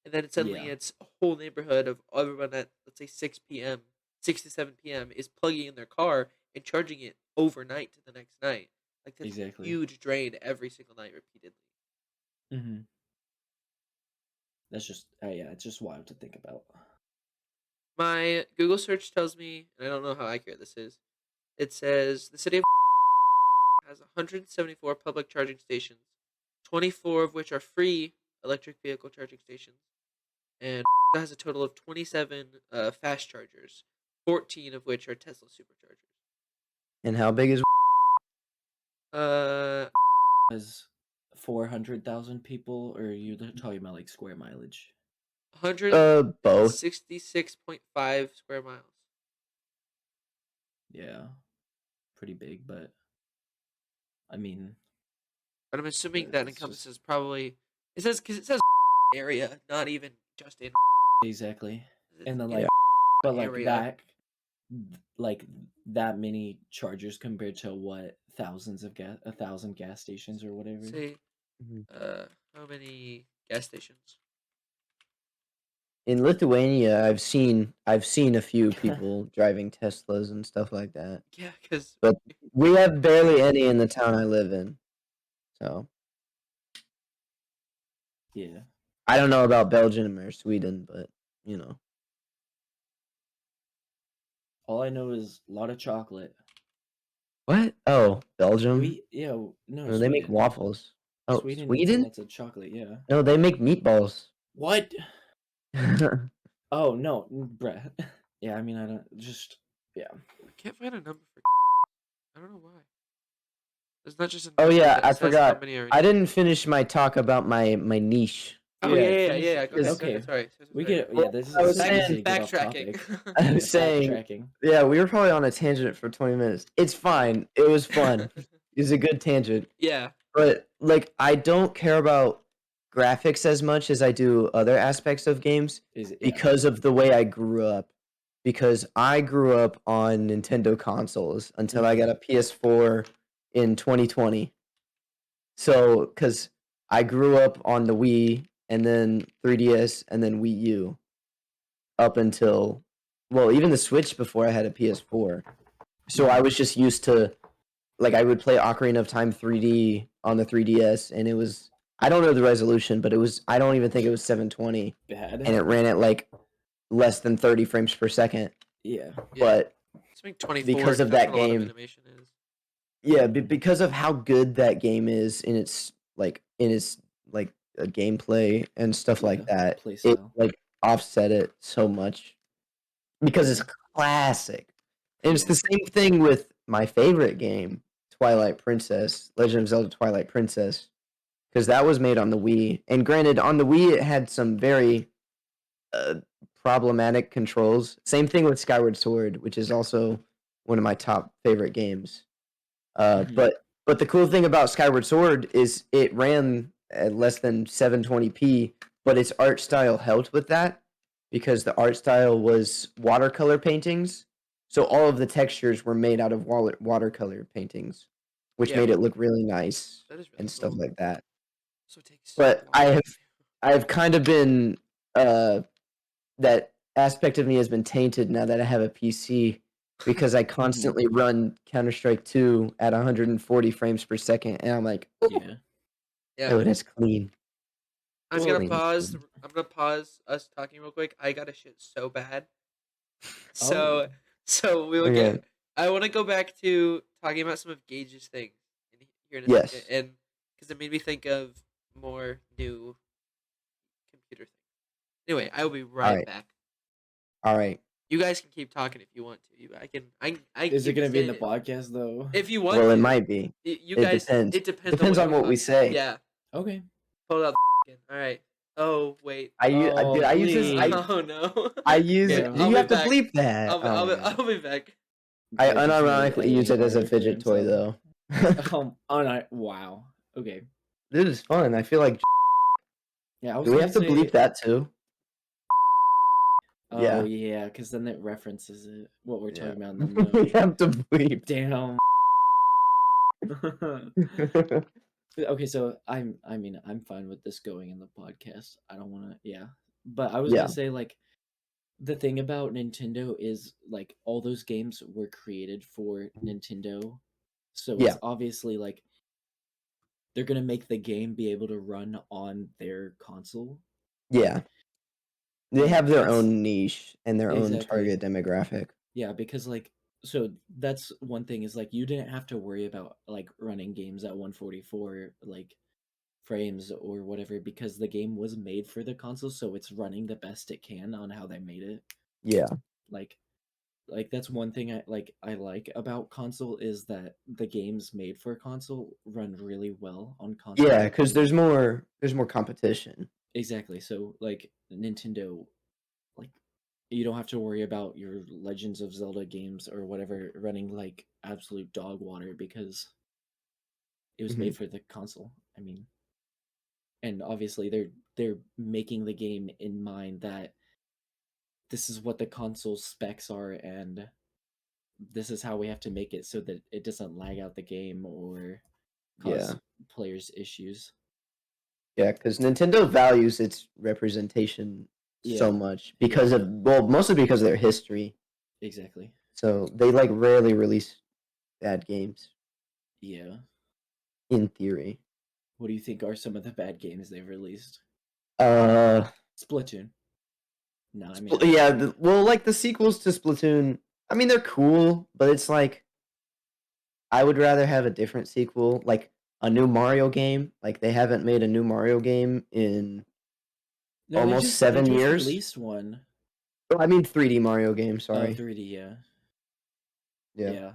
And then suddenly Yeah. it's a whole neighborhood of everyone at, let's say, 6 p.m., 6 to 7 p.m. is plugging in their car and charging it overnight to the next night. Like, that's Exactly. a huge drain every single night repeatedly. Mm-hmm. That's just yeah, it's just wild to think about. My Google search tells me, and I don't know how accurate this is, it says the city of has 174 public charging stations, 24 of which are free electric vehicle charging stations, and has a total of 27 fast chargers, 14 of which are Tesla superchargers. And how big is Uh, As 400,000 people, or are you talking about like square mileage? both? 166.5 square miles. Yeah, pretty big, but I mean, But I'm assuming that it's just encompasses probably it says because it says area, not even just in exactly. it's And then in like, but area. like that many chargers compared to what thousands of 1,000 gas stations or whatever. Say, Mhm. how many gas stations? In Lithuania, I've seen a few people driving Teslas and stuff like that. Yeah, because But we have barely any in the town I live in. So Yeah. I don't know about Belgium or Sweden, but you know. All I know is a lot of chocolate. What? Oh, Belgium? No, No, they make Sweden. waffles. Oh, Sweden makes Sweden? lots of chocolate, yeah. No, they make meatballs. What? Oh, no, bruh. Yeah, I mean, I don't, yeah. I can't find a number for. I don't know why. There's not just a Oh number yeah, that I says how forgot. many are. I didn't finish my talk about my niche. Oh finish- yeah. Go ahead. Okay, Sorry. we sorry. get. Well, Yeah, this is I was so saying- easy to get off Backtracking. topic. I Yeah, was saying, backtracking. yeah, we were probably on a tangent for 20 minutes. It's fine. It was fun. It was a good tangent. Yeah. But like, I don't care about graphics as much as I do other aspects of games Is it? because of the way I grew up. Because I grew up on Nintendo consoles until I got a PS4 in 2020. So, because I grew up on the Wii and then 3DS and then Wii U up until, well, even the Switch before I had a PS4. So I was just used to, like, I would play Ocarina of Time 3D on the 3DS, and it was, I don't know the resolution, but it was, I don't even think it was 720, Bad. and it ran at like less than 30 frames per second. Yeah. But It's like 24 because of that's that what a lot of game- animation is. yeah, because of how good that game is in its gameplay and stuff like Yeah, that, play it style. like offset it so much because it's classic. And it's the same thing with my favorite game, Twilight Princess, Legend of Zelda Twilight Princess, because that was made on the Wii. And granted, on the Wii, it had some very problematic controls. Same thing with Skyward Sword, which is also one of my top favorite games. Mhm. But the cool thing about Skyward Sword is it ran at less than 720p, but its art style helped with that because the art style was watercolor paintings. So all of the textures were made out of watercolor paintings, which Yeah. made it look really nice That is really and stuff cool. like that. So it takes But long. I've kind of been that aspect of me has been tainted now that I have a PC because I constantly run Counter-Strike 2 at 140 frames per second, and I'm like, Yeah. Yeah. oh, that's clean. I'm Well, gonna pause. I'm gonna pause us talking real quick. I got a shit so bad. So we will Okay. get. I want to go back to talking about some of Gage's things here in a Yes. second, and because it made me think of more new computer things. Anyway, I will be right Alright. back. All right. You guys can keep talking if you want to. I can. Is it keep gonna be in the saying it. podcast though? If you want Well, to, it might be. You It guys. depends. It depends. Depends on you what we want. say. Yeah. Okay. Pull it up. All right. Oh wait. Dude, I use this. please. Oh no. I use Yeah. it. I'll You be have to back. bleep that. I'll be back. I Gage is really unironically use it as a editing harder for fidget toy, himself. though. Wow. Okay. Dude, it's fun. I feel like. Yeah, I was Do we gonna have to say, bleep that too? Oh Yeah. yeah, because then it references it what we're Yeah. talking about. And then We have to bleep. damn. Okay, so I'm fine with this going in the podcast. I don't want to, yeah. But I was Yeah. gonna say, like, the thing about Nintendo is, like, all those games were created for Nintendo, so Yeah. it's obviously like they're gonna make the game be able to run on their console. Yeah. They And have their that's- own niche and their own Exactly. target demographic. Yeah, because like, so that's one thing is like you didn't have to worry about like running games at 144 like frames or whatever because the game was made for the console, so it's running the best it can on how they made it. Yeah. Like that's one thing I like about console is that the games made for console run really well on console. Yeah, because there's more competition. Exactly. So like Nintendo, like you don't have to worry about your Legends of Zelda games or whatever running like absolute dog water because it was made for the console. I mean, and obviously they're making the game in mind that this is what the console specs are and this is how we have to make it so that it doesn't lag out the game or cause players issues. Yeah, because Nintendo values its representation so Yeah. much because of, well, mostly because of their history. Exactly. So they like rarely release bad games, Yeah. in theory. What do you think are some of the bad games they've released? Splatoon. No, I mean, Yeah, well, like the sequels to Splatoon, I mean, they're cool, but it's like I would rather have a different sequel, like a new Mario game. Like they haven't made a new Mario game in no, almost they 7 just years. released one. Oh, I mean 3D Mario game, sorry. 3D, yeah. Yeah.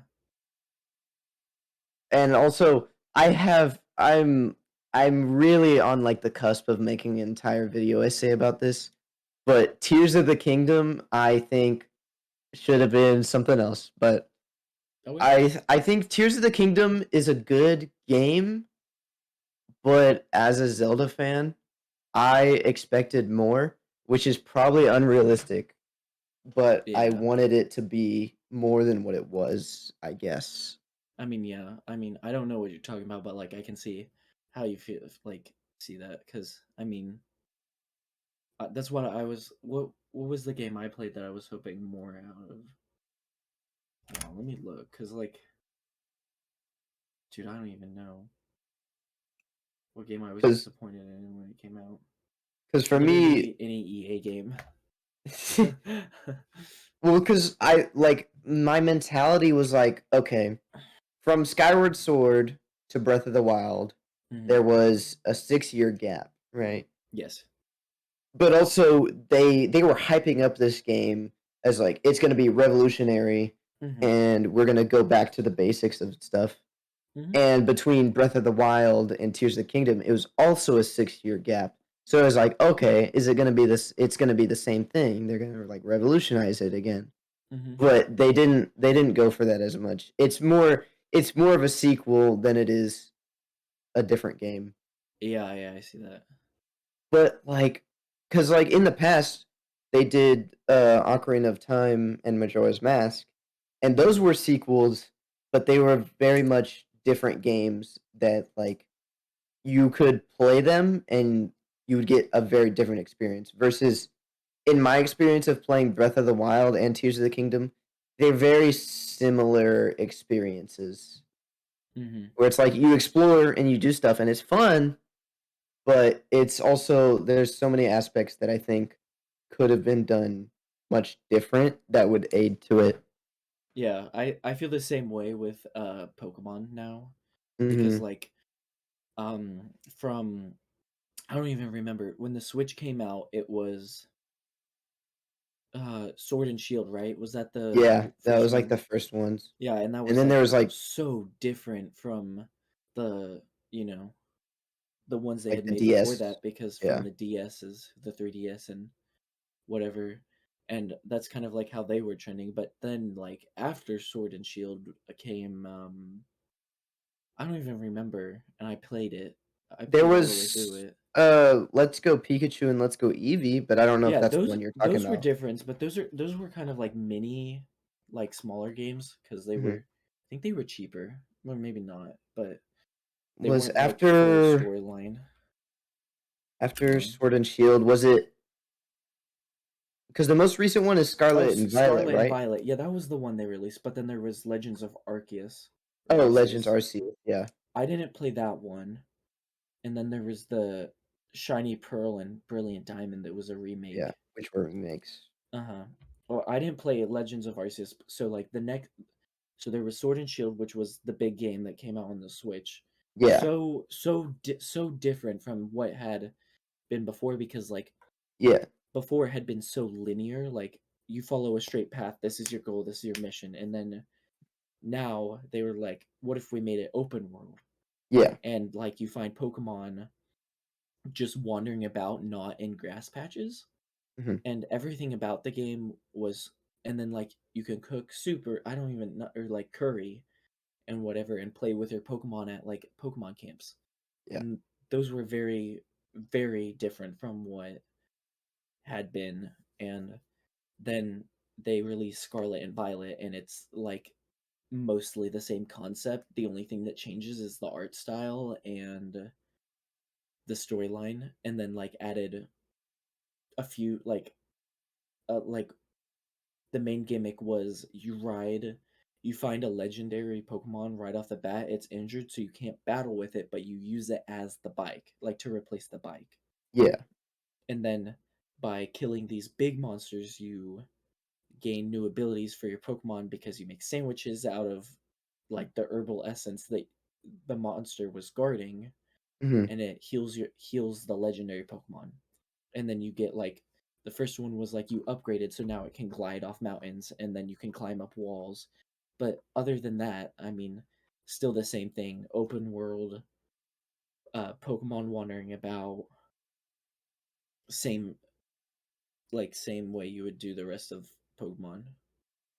And also I'm I'm really on like the cusp of making an entire video essay about this. But Tears of the Kingdom, I think, should have been something else. But Okay. I think Tears of the Kingdom is a good game, but as a Zelda fan, I expected more, which is probably unrealistic. But I Yeah. wanted it to be more than what it was, I guess. I mean, yeah. I mean, I don't know what you're talking about, but like I can see how you feel like see that cuz I mean, that's what I was what was the game I played that I was hoping more out of? Oh, let me look cuz like dude, I don't even know what game I was Because disappointed in when it came out. for me, Literally any EA game. well, because I like my mentality was like, okay, from Skyward Sword to Breath of the Wild, Mhm. there was a 6 year gap, right? Yes. But also they were hyping up this game as like it's going to be revolutionary Mhm. and we're going to go back to the basics of stuff. Mhm. And between Breath of the Wild and Tears of the Kingdom, it was also a 6 year gap. So I was like, okay, is it going to be this? It's going to be the same thing. They're going to like revolutionize it again. Mhm. But they didn't. They didn't go for that as much. It's more. It's more of a sequel than it is a different game. Yeah, yeah, I see that. But like, because like in the past, they did Ocarina of Time and Majora's Mask, and those were sequels, but they were very much different games that like you could play them and you would get a very different experience versus in my experience of playing Breath of the Wild and Tears of the Kingdom, they're very similar experiences Mhm. where it's like you explore and you do stuff and it's fun, but it's also there's so many aspects that I think could have been done much different that would aid to it. Yeah, I feel the same way with Pokemon now because Mhm. like from I don't even remember when the Switch came out, it was Sword and Shield, right? Was that the Yeah, that first was like one? the first ones. Yeah, and that And was then there like was like so different from the, you know, the ones they like had the made before DS. that because from Yeah. the DS's, the 3DS and whatever. And that's kind of like how they were trending. But then like after Sword and Shield came I don't even remember and I played it. I There played all the way through was it. Let's Go Pikachu and Let's Go Eevee, but I don't know if Yeah, that's the those one you're talking those were about. different, but those were kind of like mini like smaller games because they Mhm. were I think they were cheaper. Or maybe not, but they Was weren't like full after storyline. Sword and Shield, was it because the most recent one is Oh, Scarlet and Violet, Scarlet and right? Violet. Yeah, that was the one they released. But then there was Legends of Arceus Oh, Legends releases. Arceus, yeah. I didn't play that one. And then there was the Shiny Pearl and Brilliant Diamond that was a Yeah, remake. which were remakes. Uh-huh. Well, I didn't play Legends of Arceus. So like so there was Sword and Shield, which was the big game that came out on the Switch. Yeah, So different from what had been before because like yeah, before it had been so linear, like you follow a straight path, this is your goal, this is your mission, and then now they were like, what if we made it open world? yeah. And like you find Pokemon just wandering about, not in grass patches, Mhm. and everything about the game was, and then like you can cook soup or I don't even know, or like curry and whatever, and play with your Pokemon at like Pokemon camps, Yeah. and those were very, very different from what had been, and then they released Scarlet and Violet, and it's like mostly the same concept. The only thing that changes is the art style and the storyline, and then like added a few like the main gimmick was you find a legendary Pokemon right off the bat. It's injured, so you can't battle with it, but you use it as the bike, like to replace the bike. Yeah. And then by killing these big monsters, you gain new abilities for your Pokemon because you make sandwiches out of like the herbal essence that the monster was guarding, Mhm. and it heals the legendary Pokemon. And then you get like the first one was like you upgraded, so now it can glide off mountains and then you can climb up walls. But other than that, I mean, still the same thing. Open world, Pokemon wandering about, same way you would do the rest of Pokemon.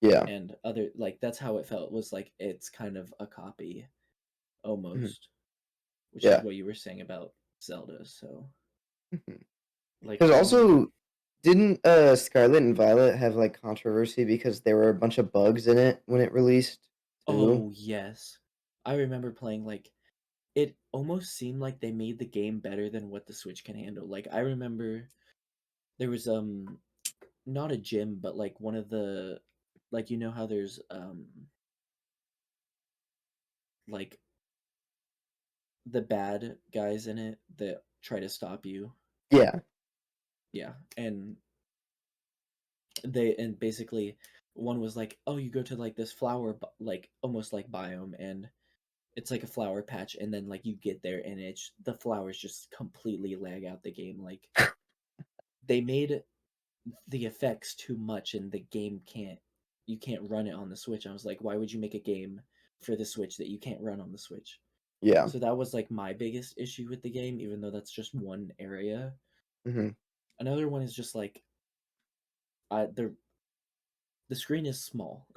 Yeah. And other, like, that's how it felt, was like it's kind of a copy almost, which is Yeah. what you were saying about Zelda. So like, Because also, didn't Scarlet and Violet have like controversy because there were a bunch of bugs in it when it released too? oh yes, I remember playing, like, it almost seemed like they made the game better than what the Switch can handle. Like, I remember there was not a gym, but like one of the, like, you know how there's like the bad guys in it that try to stop you. Yeah. Yeah, and basically one was like, oh, you go to like this flower, like almost like biome, and it's like a flower patch, and then like you get there and it's the flowers just completely lag out the game. Like, they made the effects too much and the game you can't run it on the Switch. I was like, why would you make a game for the Switch that you can't run on the Switch? Yeah. So that was like my biggest issue with the game, even though that's just one area. Hmm. Another one is just like, the screen is small.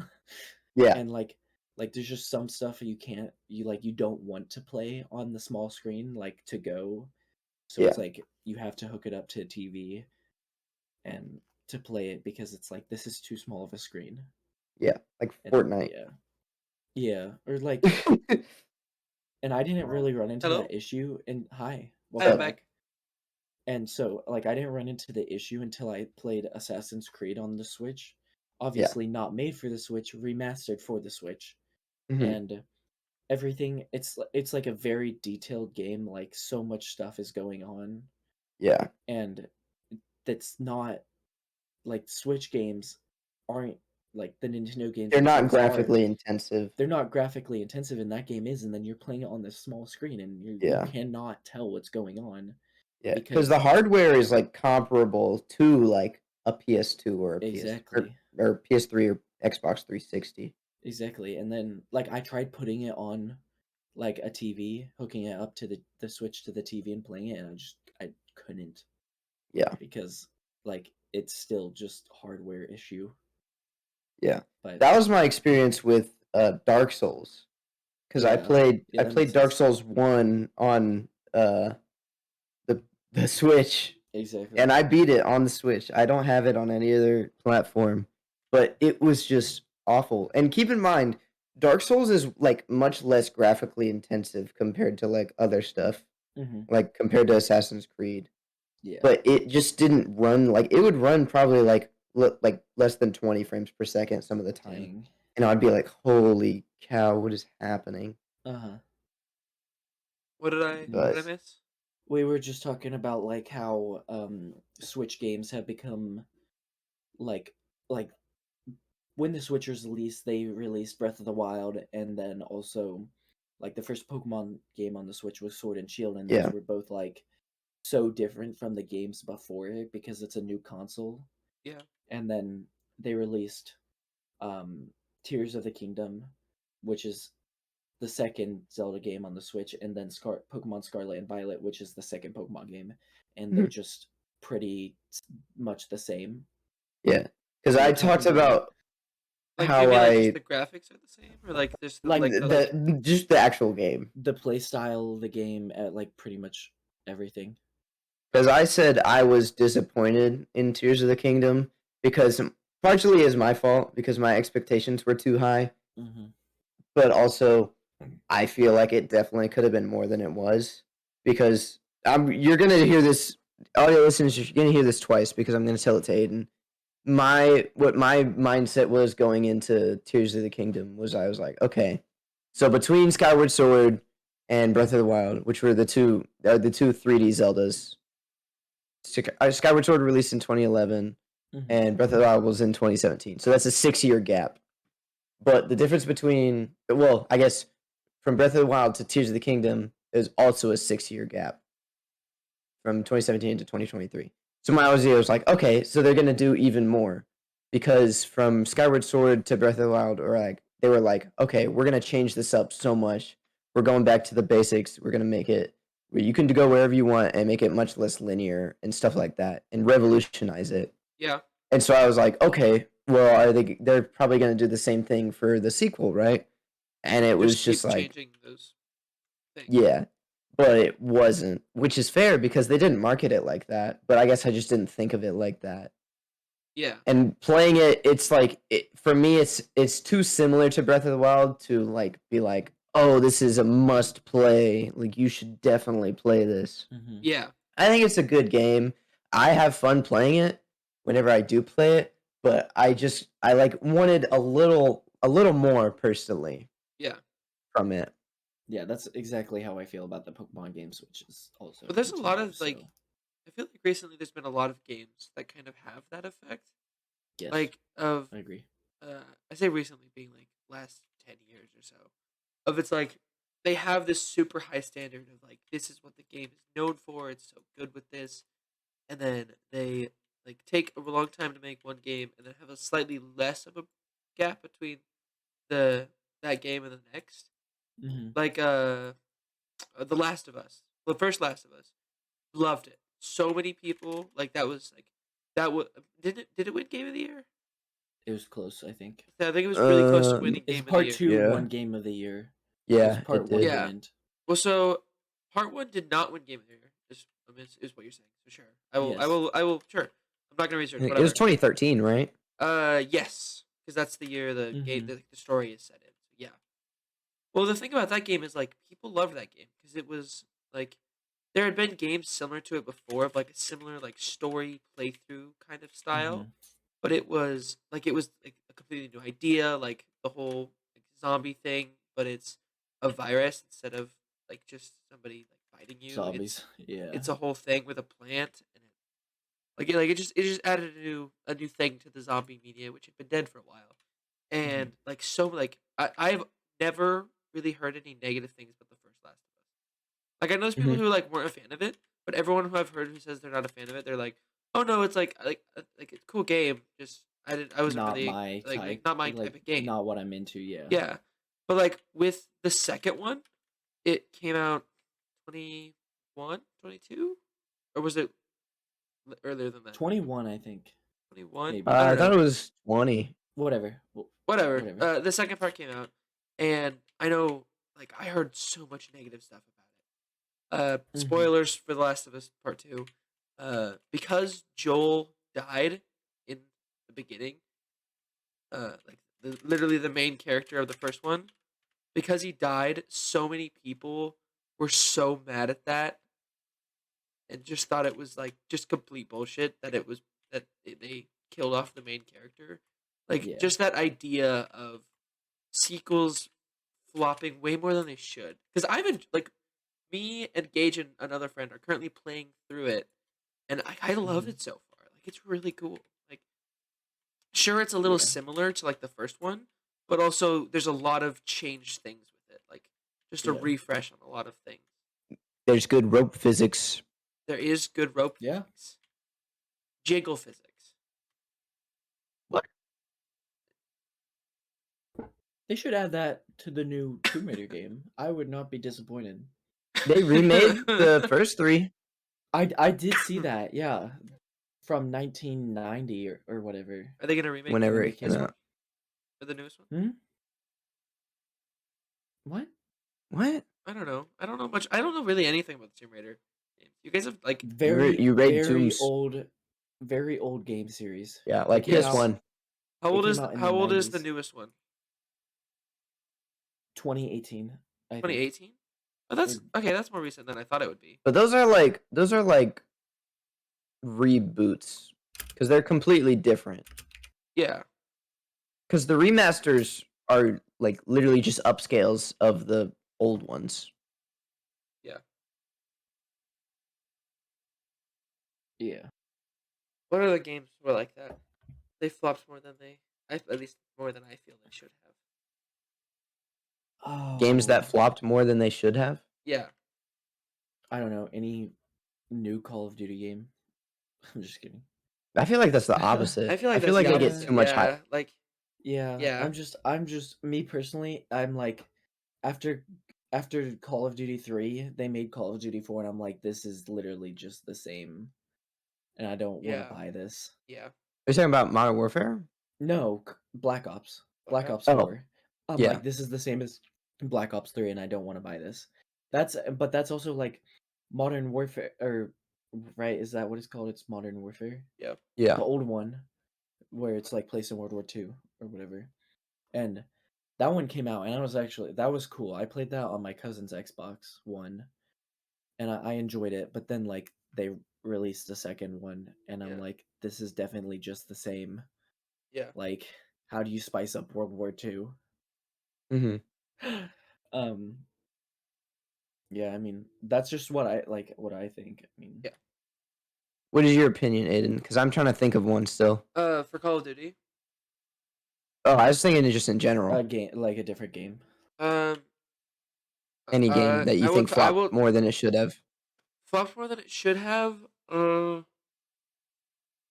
Yeah. And like there's just some stuff you don't want to play on the small screen, like to go. So Yeah. it's like you have to hook it up to a TV and to play it, because it's like, this is too small of a screen. Yeah. Like And Fortnite. yeah, or like, and I didn't really run into Hello? that issue. And hi, Hi, I'm up? back. And so, like, I didn't run into the issue until I played Assassin's Creed on the Switch. Obviously, not made for the Switch, remastered for the Switch, Hmm. and everything. It's like a very detailed game. Like, so much stuff is going on, Yeah. and that's not like Switch games aren't like the Nintendo games. They're not themselves are. graphically intensive. They're not graphically intensive, and that game is. And then you're playing it on this small screen, and you Yeah. cannot tell what's going on. Yeah. Because the hardware is like comparable to like a PS2 or a Exactly. or PS3 or Xbox 360. Exactly. And then like I tried putting it on like a TV, hooking it up to the Switch to the TV and playing it, and I couldn't, Yeah. because like it's still just hardware issue. Yeah. But That was my experience with Dark Souls. Because I Yeah. played Yeah, I that played makes Dark sense. Souls 1 on the Switch, exactly. and I beat it on the Switch. I don't have it on any other platform, but it was just awful. And keep in mind, Dark Souls is like much less graphically intensive compared to like other stuff, Mm-hmm. like compared to Assassin's Creed. Yeah. But it just didn't run like it would run probably like less than 20 frames per second some of the time. Dang. And I'd be like, "Holy cow, what is happening?" Uh-huh. What did I But miss? We were just talking about like how Switch games have become like when the Switch was released, they released Breath of the Wild, and then also like the first Pokemon game on the Switch was Sword and Shield, and those yeah, were both like so different from the games before it because it's a new console. Yeah. And then they released Tears of the Kingdom, which is the second Zelda game on the Switch, and then Pokemon Scarlet and Violet, which is the second Pokemon game, and they're just pretty much the same. yeah. Because We I were talking talked about, about Like how maybe like just I the graphics are the same, or like there's Like, like the just the actual game. the play style of the game at like pretty much everything. Because I said I was disappointed in Tears of the Kingdom because partially is my fault because my expectations were too high, Mm-hmm. but also I feel like it definitely could have been more than it was. Because you're gonna hear this, audio listeners, you're gonna hear this twice because I'm gonna tell it to Aydenn. What my mindset was going into Tears of the Kingdom was I was like, okay, so between Skyward Sword and Breath of the Wild, which were the two 3D Zeldas, Skyward Sword released in 2011, Mm-hmm. and Breath of the Wild was in 2017. So that's a 6-year gap. But the difference between, well, I guess from Breath of the Wild to Tears of the Kingdom is also a 6-year gap from 2017 to 2023. So my idea was like, okay, so they're gonna do even more because from Skyward Sword to Breath of the Wild, or like they were like, okay, we're gonna change this up so much. We're going back to the basics. We're gonna make it where you can go wherever you want and make it much less linear and stuff like that, and revolutionize it. Yeah. And so I was like, okay, well, they're probably going to do the same thing for the sequel, right? And it was just keep like, changing those things. yeah, but it wasn't, which is fair because they didn't market it like that. But I guess I just didn't think of it like that. Yeah. And playing it, it's like for me, it's too similar to Breath of the Wild to like be like, oh, this is a must play. Like you should definitely play this. Mhm. Yeah. I think it's a good game. I have fun playing it whenever I do play it, but I like wanted a little more personally. Yeah. From it. Yeah, that's exactly how I feel about the Pokemon games, which is also. But there's a lot Nintendo, of like, so, I feel like recently there's been a lot of games that kind of have that effect. yes, Like of I agree. I say recently being like last 10 years or so. Of it's like they have this super high standard of like this is what the game is known for. It's so good with this, and then they like take a long time to make one game, and then have a slightly less of a gap between that game and the next. Mhm. Like The Last of Us, the first Last of Us, loved it. So many people like that was like that was did it win Game of the Year? It was close, I think. Yeah, I think it was really close to winning It's Game of the part Year. 2 Yeah. won Game of the Year. Yeah, Part it 1 did. Yeah. didn't. Well, so part 1 did not win Game of the Year. Is what you're saying. So sure, I will. Yes. I will. Sure, I'm not gonna research. It Whatever. was 2013, right? Yes, because that's the year the game Mhm. the story is set in. So yeah. Well, the thing about that game is like people loved that game because it was like there had been games similar to it before of like a similar like story playthrough kind of style, Mhm. but it was like a completely new idea, like the whole like, zombie thing, but it's a virus instead of like just somebody like fighting you. Zombies. Yeah. It's a whole thing with a plant, and it just added a new thing to the zombie media, which had been dead for a while, and like so like I've never really heard any negative things about the first Last of Us. Like I know there's people Mhm. who like weren't a fan of it, but everyone who I've heard who says they're not a fan of it, they're like, oh no, it's like it's a cool game. Just I wasn't Not really my type. not my like, type of game. Not what I'm into. Yeah. Yeah, but like with the second one, it came out 21, 22, or was it earlier than that? 21, I think. 21. Maybe. I I don't thought know. it was 20. Whatever. Whatever. Whatever. The second part came out, and I know, like, I heard so much negative stuff about it. Mhm. Spoilers for The Last of Us Part 2. Because Joel died in the beginning, like, literally the main character of the first one, because he died, so many people were so mad at that and just thought it was, like, just complete bullshit that they killed off the main character. Like, Yeah. just that idea of sequels flopping way more than they should. Because I've been like me and Gage and another friend are currently playing through it, and I love Mhm. it so far. Like it's really cool. Like sure, it's a little Yeah. similar to like the first one, but also there's a lot of changed things with it. Like just a Yeah. refresh on a lot of things. There's good rope physics. There is good rope Yeah. physics, jiggle physics. They should add that to the new Tomb Raider game. I would not be disappointed. They remade the first 3. I did see that. Yeah. From 1990 or whatever. Are they gonna remake Whenever the it came this one out. or the newest one? What? What? I don't know. I don't know much. I don't know really anything about the Tomb Raider games. You guys have like You raid tombs. Very old game series. Yeah, like It came PS1. how it old came is out in how the old is the 90s. newest one? 2018. I think. 2018. Oh, that's Or- okay. That's more recent than I thought it would be. But those are like reboots because they're completely different. Yeah, Because the remasters are like literally just upscales of the old ones. Yeah. what other games were like that? They flopped more than at least more than I feel they should have. Oh. Games that flopped more than they should have. Yeah, I don't know, any new Call of Duty game. I'm just kidding. I feel like that's the opposite. I feel like they the get opposite. too much Yeah, hype. like Yeah. Yeah. I'm just me personally, I'm like after after Call of Duty 3, they made Call of Duty 4, and I'm like, this is literally just the same, and I don't want Yeah. to buy this. Yeah. Are you talking about Modern Warfare? No, Black Ops. Black Black Ops Oh, 4. I'm yeah. like, this is the same as Black Ops 3, and I don't want to buy this. But that's also like Modern Warfare, or right? Is that what it's called? It's Modern Warfare. Yeah. Yeah. The old one, where it's like placed in World War II or whatever, and that one came out, and that was cool. I played that on my cousin's Xbox One, and I enjoyed it. But then like they released the second one, and I'm Yeah. like, this is definitely just the same. Yeah. Like, how do you spice up World War II? Mm-hmm. um, yeah, I mean, that's just what I like. What I think. I mean, Yeah. What is your opinion, Aydenn? Because I'm trying to think of one still. For Call of Duty. Oh, I was thinking just in general. a game, like a different game. Um. Any game that you think I flopped will more than it should have. flop more than it should have.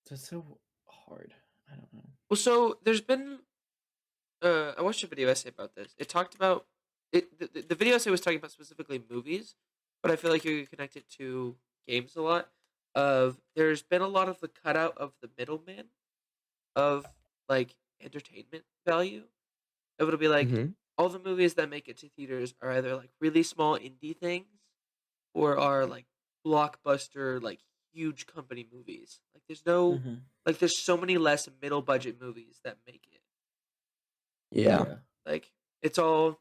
That's so hard. I don't know. Well, so there's been. I watched a video essay about this. It talked about it. The video essay was talking about specifically movies, but I feel like you can connect it to games a lot. There's been a lot of the cutout of the middleman of like entertainment value. It'll be like Mm-hmm. all the movies that make it to theaters are either like really small indie things or are like blockbuster like huge company movies. Like Mm-hmm. there's so many less middle budget movies that make it. Yeah. Like it's all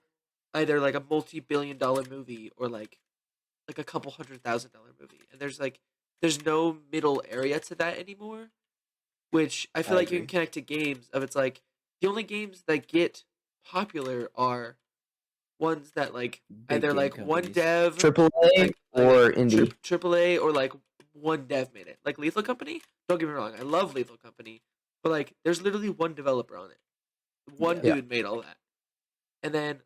either like a multi-billion-dollar movie or like a couple $100,000 movie. And there's no middle area to that anymore, which I feel I like you can agree. connect to games of it's like the only games that get popular are ones that like Big either game like one companies. dev Triple A like or a indie. AAA or like one dev made it. Like Lethal Company, don't get me wrong, I love Lethal Company, but like there's literally one developer on it. One Yeah. Yeah. dude made all that. And then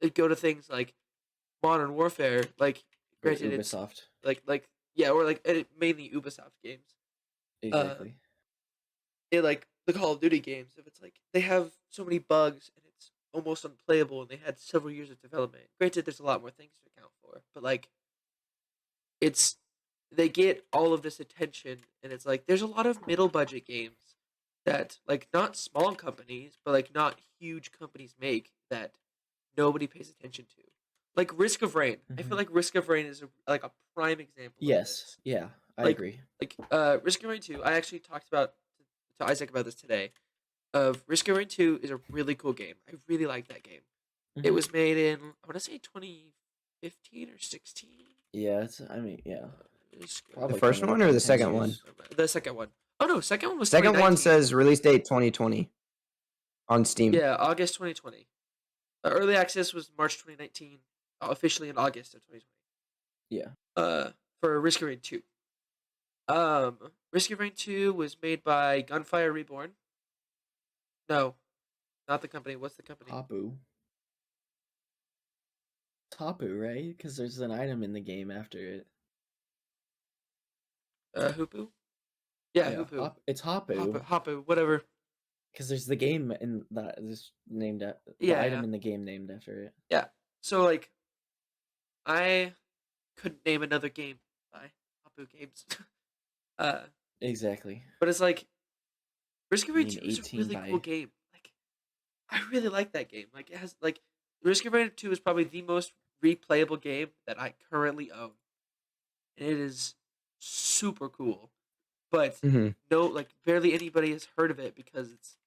it go to things like Modern Warfare, like Or granted it's Ubisoft. like yeah, or like mainly Ubisoft games. Exactly. It like the Call of Duty games, if it's like they have so many bugs and it's almost unplayable and they had several years of development. Granted there's a lot more things to account for, but like it's they get all of this attention and it's like there's a lot of middle budget games that like not small companies but like not huge companies make that nobody pays attention to, like Risk of Rain. I feel Mhm. like Risk of Rain is like a prime example of Yes. this. Yeah. I Like agree. Risk of Rain 2, I actually talked about to Isaac about this today. Of Risk of Rain 2 is a really cool game. I really like that game. It Mhm. was made in I want to say 2015 or 16. Yeah. It's. I mean. Yeah. Risk of Probably first coming one up or on the 10 second one? years. The second one. Oh no, second one was Second one 2019. says release date 2020 on Steam. Yeah, August 2020. Early access was March 2019. Officially in August of 2020. Yeah. For Risk of Rain 2. Risk of Rain 2 was made by Gunfire Reborn. No, not the company. What's the company? Tapu. Tapu, right? Because there's an item in the game after it. Hoopu? Yeah, Hoopu. It's Hapu. Hapu, whatever. Because there's the game in that is named the Yeah, item yeah. in the game named after it. Yeah. So like I couldn't name another game by Hapu Games. Exactly. But it's like Risk of I Rain mean, 2 is a 18 really by cool game. Like I really like that game. Like it has like Risk of Rain 2 is probably the most replayable game that I currently own. And it is super cool. But Mm-hmm. no, like barely anybody has heard of it because it's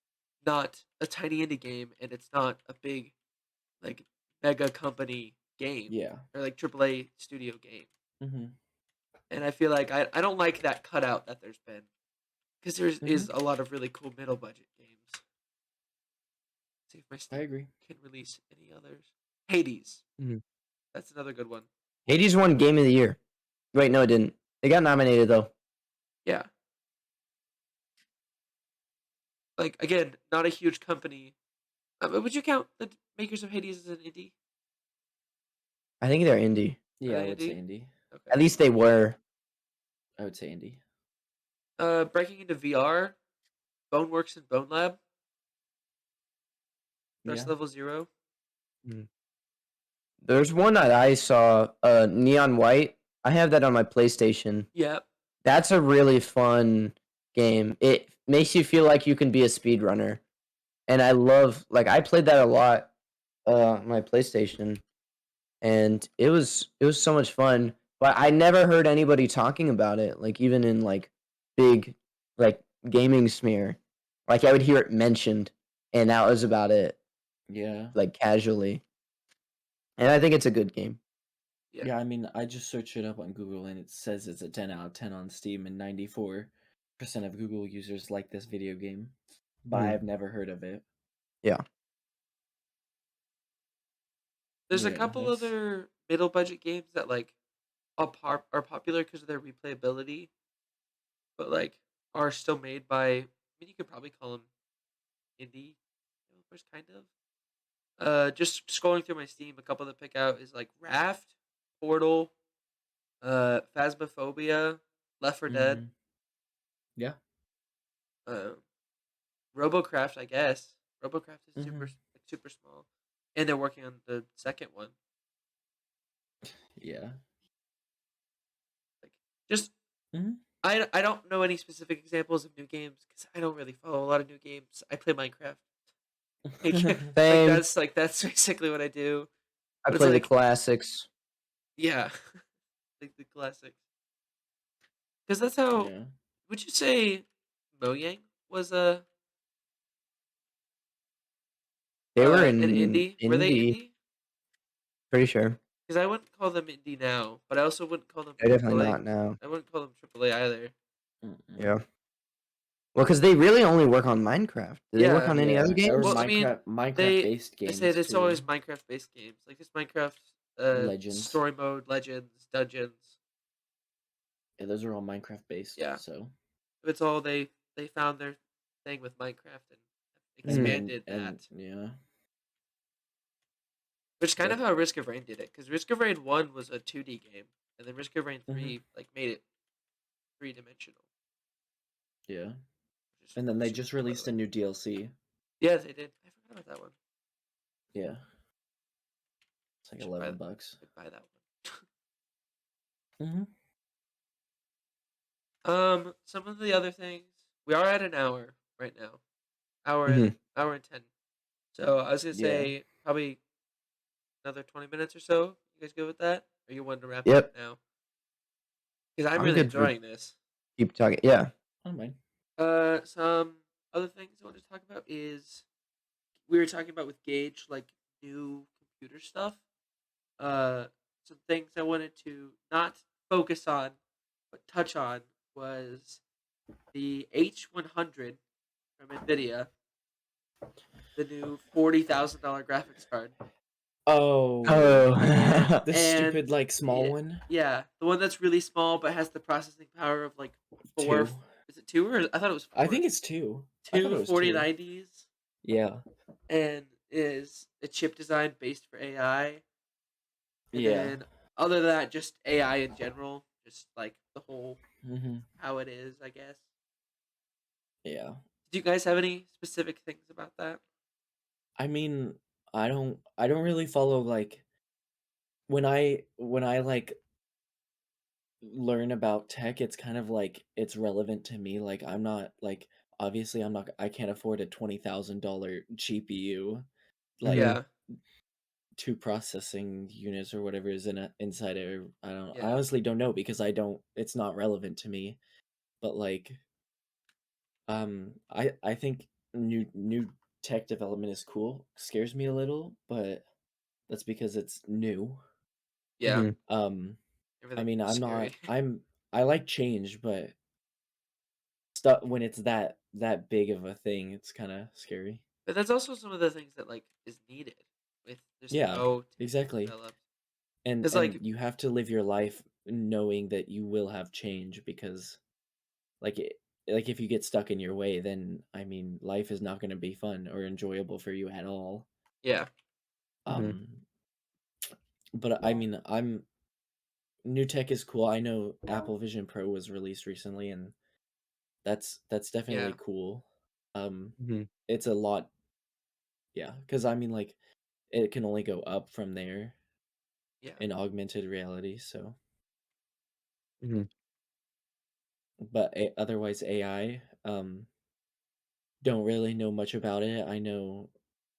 not a tiny indie game and it's not a big like mega company game yeah. or like AAA studio game. Mm-hmm. And I feel like I don't like that cutout that there's been because there Mm-hmm. is a lot of really cool middle budget games. Let's see if my I Steam agree. can release any others. Hades. Mhm. That's another good one. Hades won Game of the Year. Wait, no, it didn't. It got nominated though. Yeah. Like again, not a huge company. Would you count the makers of Hades as an indie? I think they're indie. Yeah, I they would say indie? indie. Okay. At least they were. I would say indie. Breaking into VR, Boneworks and Bone Lab, Stress Yeah. Level 0. There's one that I saw, Neon White. I have that on my PlayStation. Yep. That's a really fun game. It makes you feel like you can be a speedrunner. And I love, like, I played that a lot on my PlayStation, and it was so much fun. But I never heard anybody talking about it, like even in like big like gaming smear. Like I would hear it mentioned, and that was about it, Yeah. like casually. And I think it's a good game. Yeah. Yeah, I mean, I just searched it up on Google and it says it's a 10 out of 10 on Steam and 94% of Google users like this video game. But Mhm. I've never heard of it. Yeah. There's a Yeah, couple that's other middle budget games that like are popular because of their replayability, but like are still made by. I mean, you could probably call them indie developers, kind of. Just scrolling through my Steam, a couple that pick out is like Raft, Portal, Phasmophobia, Left 4 Dead, yeah. um, Robocraft, I guess. Robocraft is Mhm. super small, and they're working on the second one. Yeah. Like, just Mhm. I don't know any specific examples of new games because I don't really follow a lot of new games. I play Minecraft. Like, Same. that's basically what I do. I But it's play the like, classics. yeah, like the classics. Because that's how. Yeah. Would you say Mojang was They were an in indie? Were they indie, indie? pretty sure. Because I wouldn't call them indie now, but I also wouldn't call them They're definitely AAA. not now. I wouldn't call them AAA either. Mm-mm. Yeah. Well, because they really only work on Minecraft. Do they work Yeah. on any other Yeah. Or games? Well, I mean, Minecraft they based they say games it's too. always Minecraft based games. Like this Minecraft Legends. story mode, Legends, Dungeons. Yeah, those are all Minecraft based. Yeah. So It's all they found their thing with Minecraft and Mhm. expanded and that. yeah. Which is kind of Yep. how Risk of Rain did it, because Risk of Rain 1 was a 2D game, and then Risk of Rain 3 like made it 3-dimensional. Yeah. Which is And then they super just cool, by the released way. a new DLC. Yeah, they did. I forgot about that one. Yeah. It's like Should buy, $11. should buy that Mm-hmm. one. Some of the other things, we are at an hour right now, Mhm. hour and 10. So I was gonna Yeah. say probably another 20 minutes or so. You guys good with that? Or you wanted to wrap it up Yep. now? Because I'm I'm really good for enjoying this. keep talking. Yeah. I don't mind. Some other things I want to talk about is we were talking about with Gage, like new computer stuff. Some things I wanted to not focus on, but touch on was the H100 from Nvidia, the new $40,000 graphics card, Oh. Oh. The and stupid like small yeah, one. yeah, the one that's really small but has the processing power of like four. 2. Is it two, or I thought it was four? I think it's 2. I thought Two it was 2. 4090s, Yeah. and is a chip design based for AI. And Yeah. then other than that, just AI in general, just like the whole Mm-hmm. how it is, I guess. Yeah. Do you guys have any specific things about that? I mean, I don't really follow like when I like learn about tech, it's kind of like it's relevant to me. Like I'm not like obviously I can't afford a $20,000 GPU. Like Mhm. Yeah, 2 processing units or whatever is inside it. I yeah, honestly don't know because it's not relevant to me. But like I think new tech development is cool. Scares me a little, but that's because it's new. yeah. Mhm. I Everything's mean, scary. I like change, but stuff when it's that big of a thing, it's kind of scary. But that's also some of the things that like is needed with just Yeah, how tech is exactly. developed. And Because like you have to live your life knowing that you will have change because like like if you get stuck in your way, then I mean, life is not going to be fun or enjoyable for you at all. yeah, Mhm. Um, but I mean, new tech is cool. I know Apple Vision Pro was released recently, and that's yeah, definitely cool. Um, Mhm. it's a lot, yeah, because I mean, like it can only go up from there. Yeah. and augmented reality. So, Mhm. but otherwise AI, don't really know much about it. I know,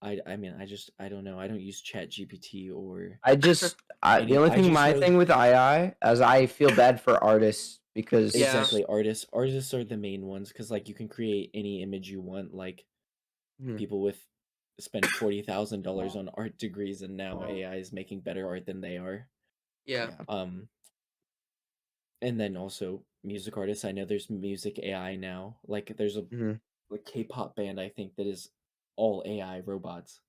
I mean, I don't know. I don't use Chat GPT or The only I thing, just my know thing with AI is I feel bad for artists because Yeah. exactly artists are the main ones because like you can create any image you want. Like Mhm. people with spend $40,000 on art degrees, and now AI is making better art than they are. Yeah. And then also music artists. I know there's music AI now. Like there's a Mhm. like K-pop band I think that is all AI robots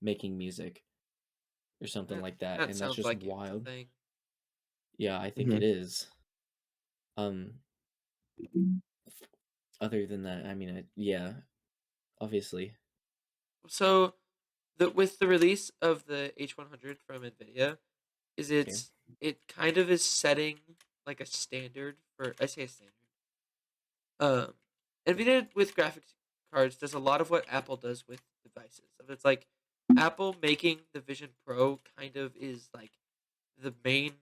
making music or something like that, That and that's sounds just like it's a wild. thing. Yeah, I think Mhm. it is. Other than that, I mean, yeah, obviously. So, with the release of the H100 from Nvidia, is Okay. it kind of is setting like a standard for, I say a standard. Nvidia with graphics cards does a lot of what Apple does with devices. Of it's like Apple making the Vision Pro kind of is like the main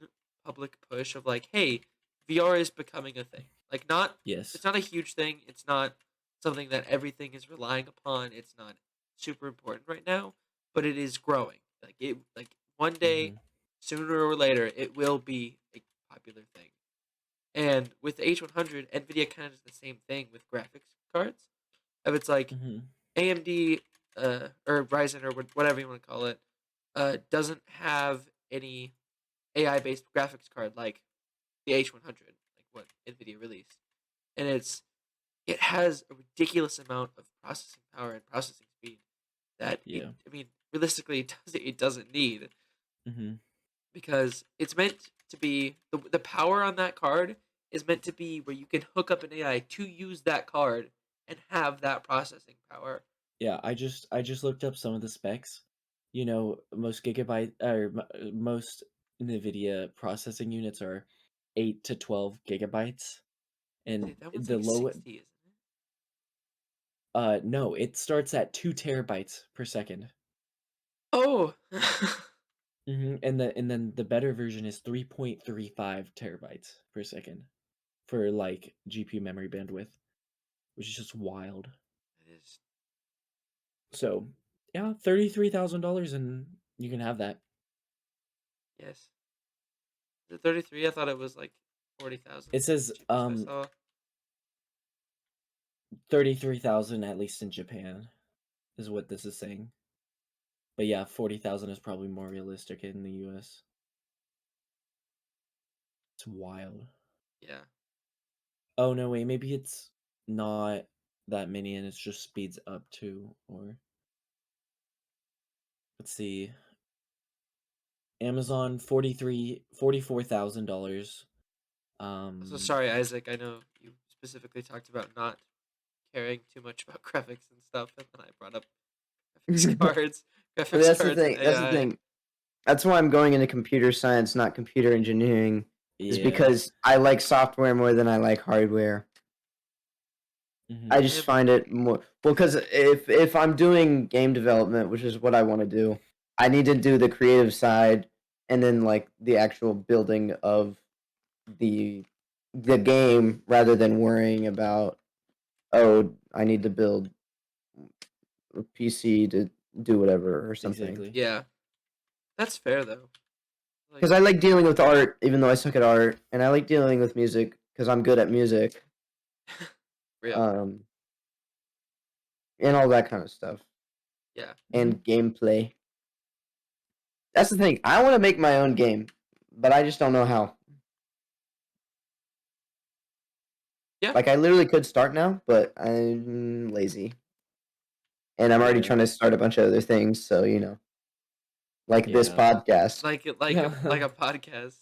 public push of like, hey, VR is becoming a thing. Like not Yes. it's not a huge thing. It's not something that everything is relying upon. It's not super important right now, but it is growing. Like one day, Mhm. sooner or later, it will be a popular thing. And with the H100, Nvidia kind of does the same thing with graphics cards. If it's like Mhm. AMD or Ryzen or whatever you want to call it, doesn't have any AI based graphics card like the H100, like what Nvidia released, and it has a ridiculous amount of processing power and processing speed that Yeah. I mean, realistically, it doesn't need Mhm. because it's meant to be the power on that card is meant to be where you can hook up an AI to use that card and have that processing power. Yeah, I just looked up some of the specs. You know, most gigabyte or most NVIDIA processing units are 8 to 12 gigabytes, and See, that one's the like low 60, isn't it? no, it starts at 2 terabytes per second. Oh, And then the better version is 3.35 terabytes per second for like GPU memory bandwidth, which is just wild. it is. So, yeah, $33,000 and you can have that. Yes. The 33, I thought it was like 40,000. It says The cheapest I saw. 33,000 at least in Japan is what this is saying. But yeah, 40,000 is probably more realistic in the US. It's wild. Yeah. Oh no, wait, maybe it's not that many and it's just speeds up too, or let's see. Amazon $44,000. So sorry, Isaac. I know you specifically talked about not caring too much about graphics and stuff, and then I brought up graphics cards, But graphics cards, and That's the AI. thing. That's why I'm going into computer science, not computer engineering, is Yeah. because I like software more than I like hardware. I Mhm. just find it more because if I'm doing game development, which is what I want to do, I need to do the creative side and then like the actual building of the the game rather than worrying about, oh, I need to build a PC to do whatever or something. Exactly. Yeah, that's fair though. Like, Because I like dealing with art, even though I suck at art, and I like dealing with music because I'm good at music, real. um, and all that kind of stuff, Yeah. and gameplay. That's the thing. I want to make my own game, but I just don't know how. Yeah. Like I literally could start now, but I'm lazy, and I'm already Yeah. trying to start a bunch of other things. So like this Yeah. podcast, Like a podcast.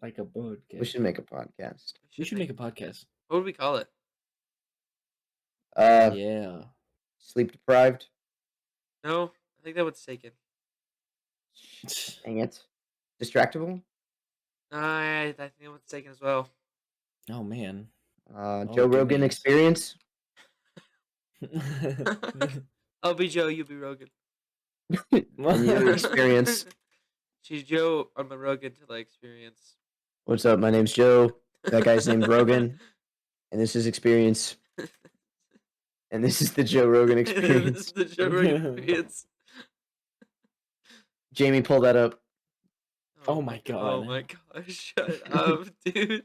Like a boat. we should make a podcast. We should make a podcast. What would we call it? Yeah. Sleep deprived. No, I think that was taken. Dang it, distractible. I think that was taken as well. Oh man. All Joe the good Rogan names. Experience. I'll be Joe, you be Rogan. And your experience. She's Joe on the Rogan to experience. What's up? My name's Joe. That guy's named Rogan, and this is Experience. And this is the Joe Rogan This Experience. is the Joe Rogan experience. Jamie, pull that up. Oh my Oh God. my gosh! Shut up, dude.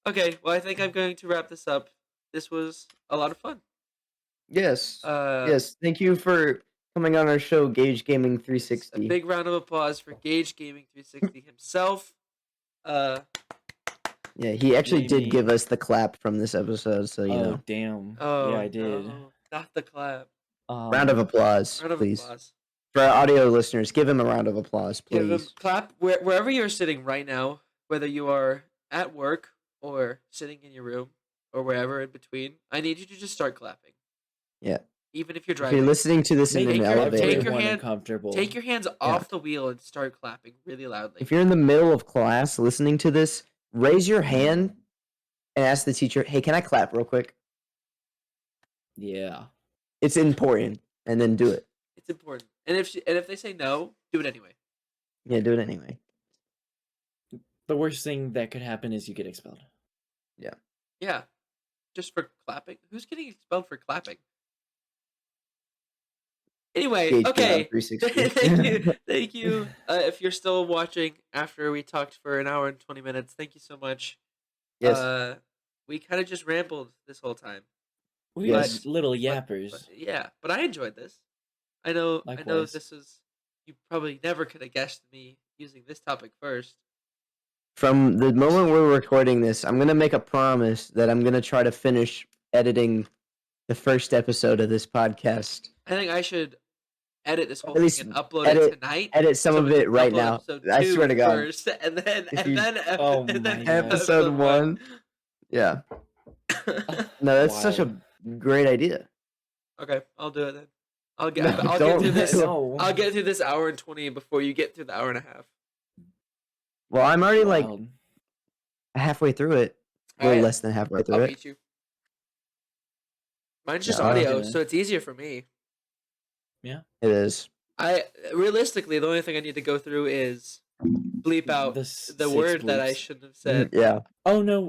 Okay, well, I think I'm going to wrap this up. This was a lot of fun. Yes. Uh, Yes. Thank you for coming on our show, Gage Gaming A 360. big round of applause for Gage Gaming 360 himself. Yeah, he actually did Jamie. give us the clap from this episode, so you Oh know. damn. Oh, Yeah, I did. no, not the clap. Round of applause, Round of please. applause. For our audio listeners, give him a round of applause, Give him please. clap wherever you're sitting right now, whether you are at work or sitting in your room or wherever in between. I need you to just start clapping. Yeah. Even if you're If driving. you're listening to this in Make an your- elevator, take your everyone hand- uncomfortable. Take your hands off the wheel and start clapping really loudly. if you're in the middle of class listening to this, raise your hand and ask the teacher, "Hey, can I clap real quick?" Yeah. It's important, and then do it. It's important. And if they say no, do it anyway. Yeah, do it anyway. The worst thing that could happen is you get expelled. Yeah. Just for clapping. Who's getting expelled for clapping? Anyway, Gage okay. Gaming 360. Thank you. Thank you. If you're still watching after we talked for an hour and 20 minutes, thank you so much. Yes. We kind of just rambled this whole time. We Yes. are little But- yappers. but I enjoyed this. I know Likewise. this is, you probably never could have guessed me using this topic first. From the moment we're recording this, I'm gonna make a promise that I'm gonna try to finish editing the first episode of this podcast. I think I should edit this whole At thing least and upload edit- it tonight. Edit some so of we it can right upload now. episode I 2 swear to God. first, and then If you- Oh and then my God. Episode 1. Yeah. No, that's such a Wild. great idea. Okay, I'll do it then. I'll get. No, I'll get don't- through this. No. I'll get through this hour and 20 before you get through the hour and a half. Well, I'm already like Wild. halfway through it. Or Alright, less than halfway through I'll it. beat you. Mine's just Yeah, audio, okay. so it's easier for me. It is. I realistically, the only thing I need to go through is bleep out the six word that I bleeps. shouldn't have said. Yeah. Oh no,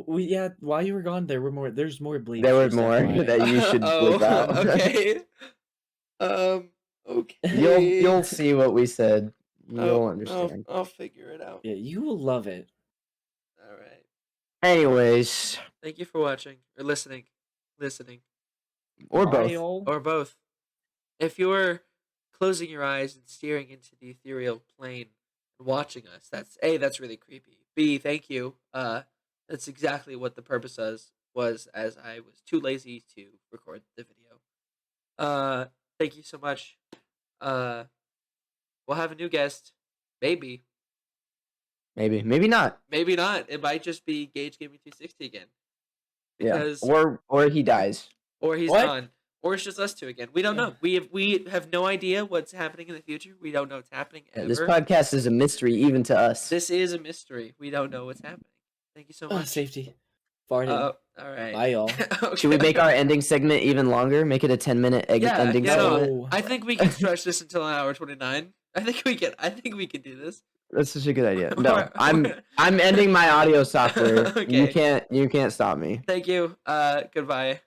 while you were gone there's more bleeps. There were just more FYI. that you should Oh, bleep out. okay. Okay. You'll see what we said. You'll I'll understand. figure it out. Yeah, you will love it. All right. Anyways, Thank you for watching or listening, or both. Bye, all. or both. If you're closing your eyes and staring into the ethereal plane and watching us, that's really creepy. B, thank you. That's exactly what the purpose was, as I was too lazy to record the video. Thank you so much. We'll have a new guest, maybe. Maybe not. Maybe not. It might just be Gage Gaming 360 again. Yeah. Because Or he dies. or he's What? gone. Or it's just us two again. We don't know. We have no idea what's happening in the future. We don't know what's happening Yeah, ever. this podcast is a mystery even to us. This is a mystery. We don't know what's happening. Thank you so Oh, much. safety. Farted. All right. Bye, y'all. Should we make our ending segment even longer? Make it a 10-minute ending yeah, no, segment? No. I think we can stretch this until an hour 29. I think we can do this. That's such a good idea. No, Or- I'm ending my audio software. Okay. You can't stop me. Thank you. Goodbye.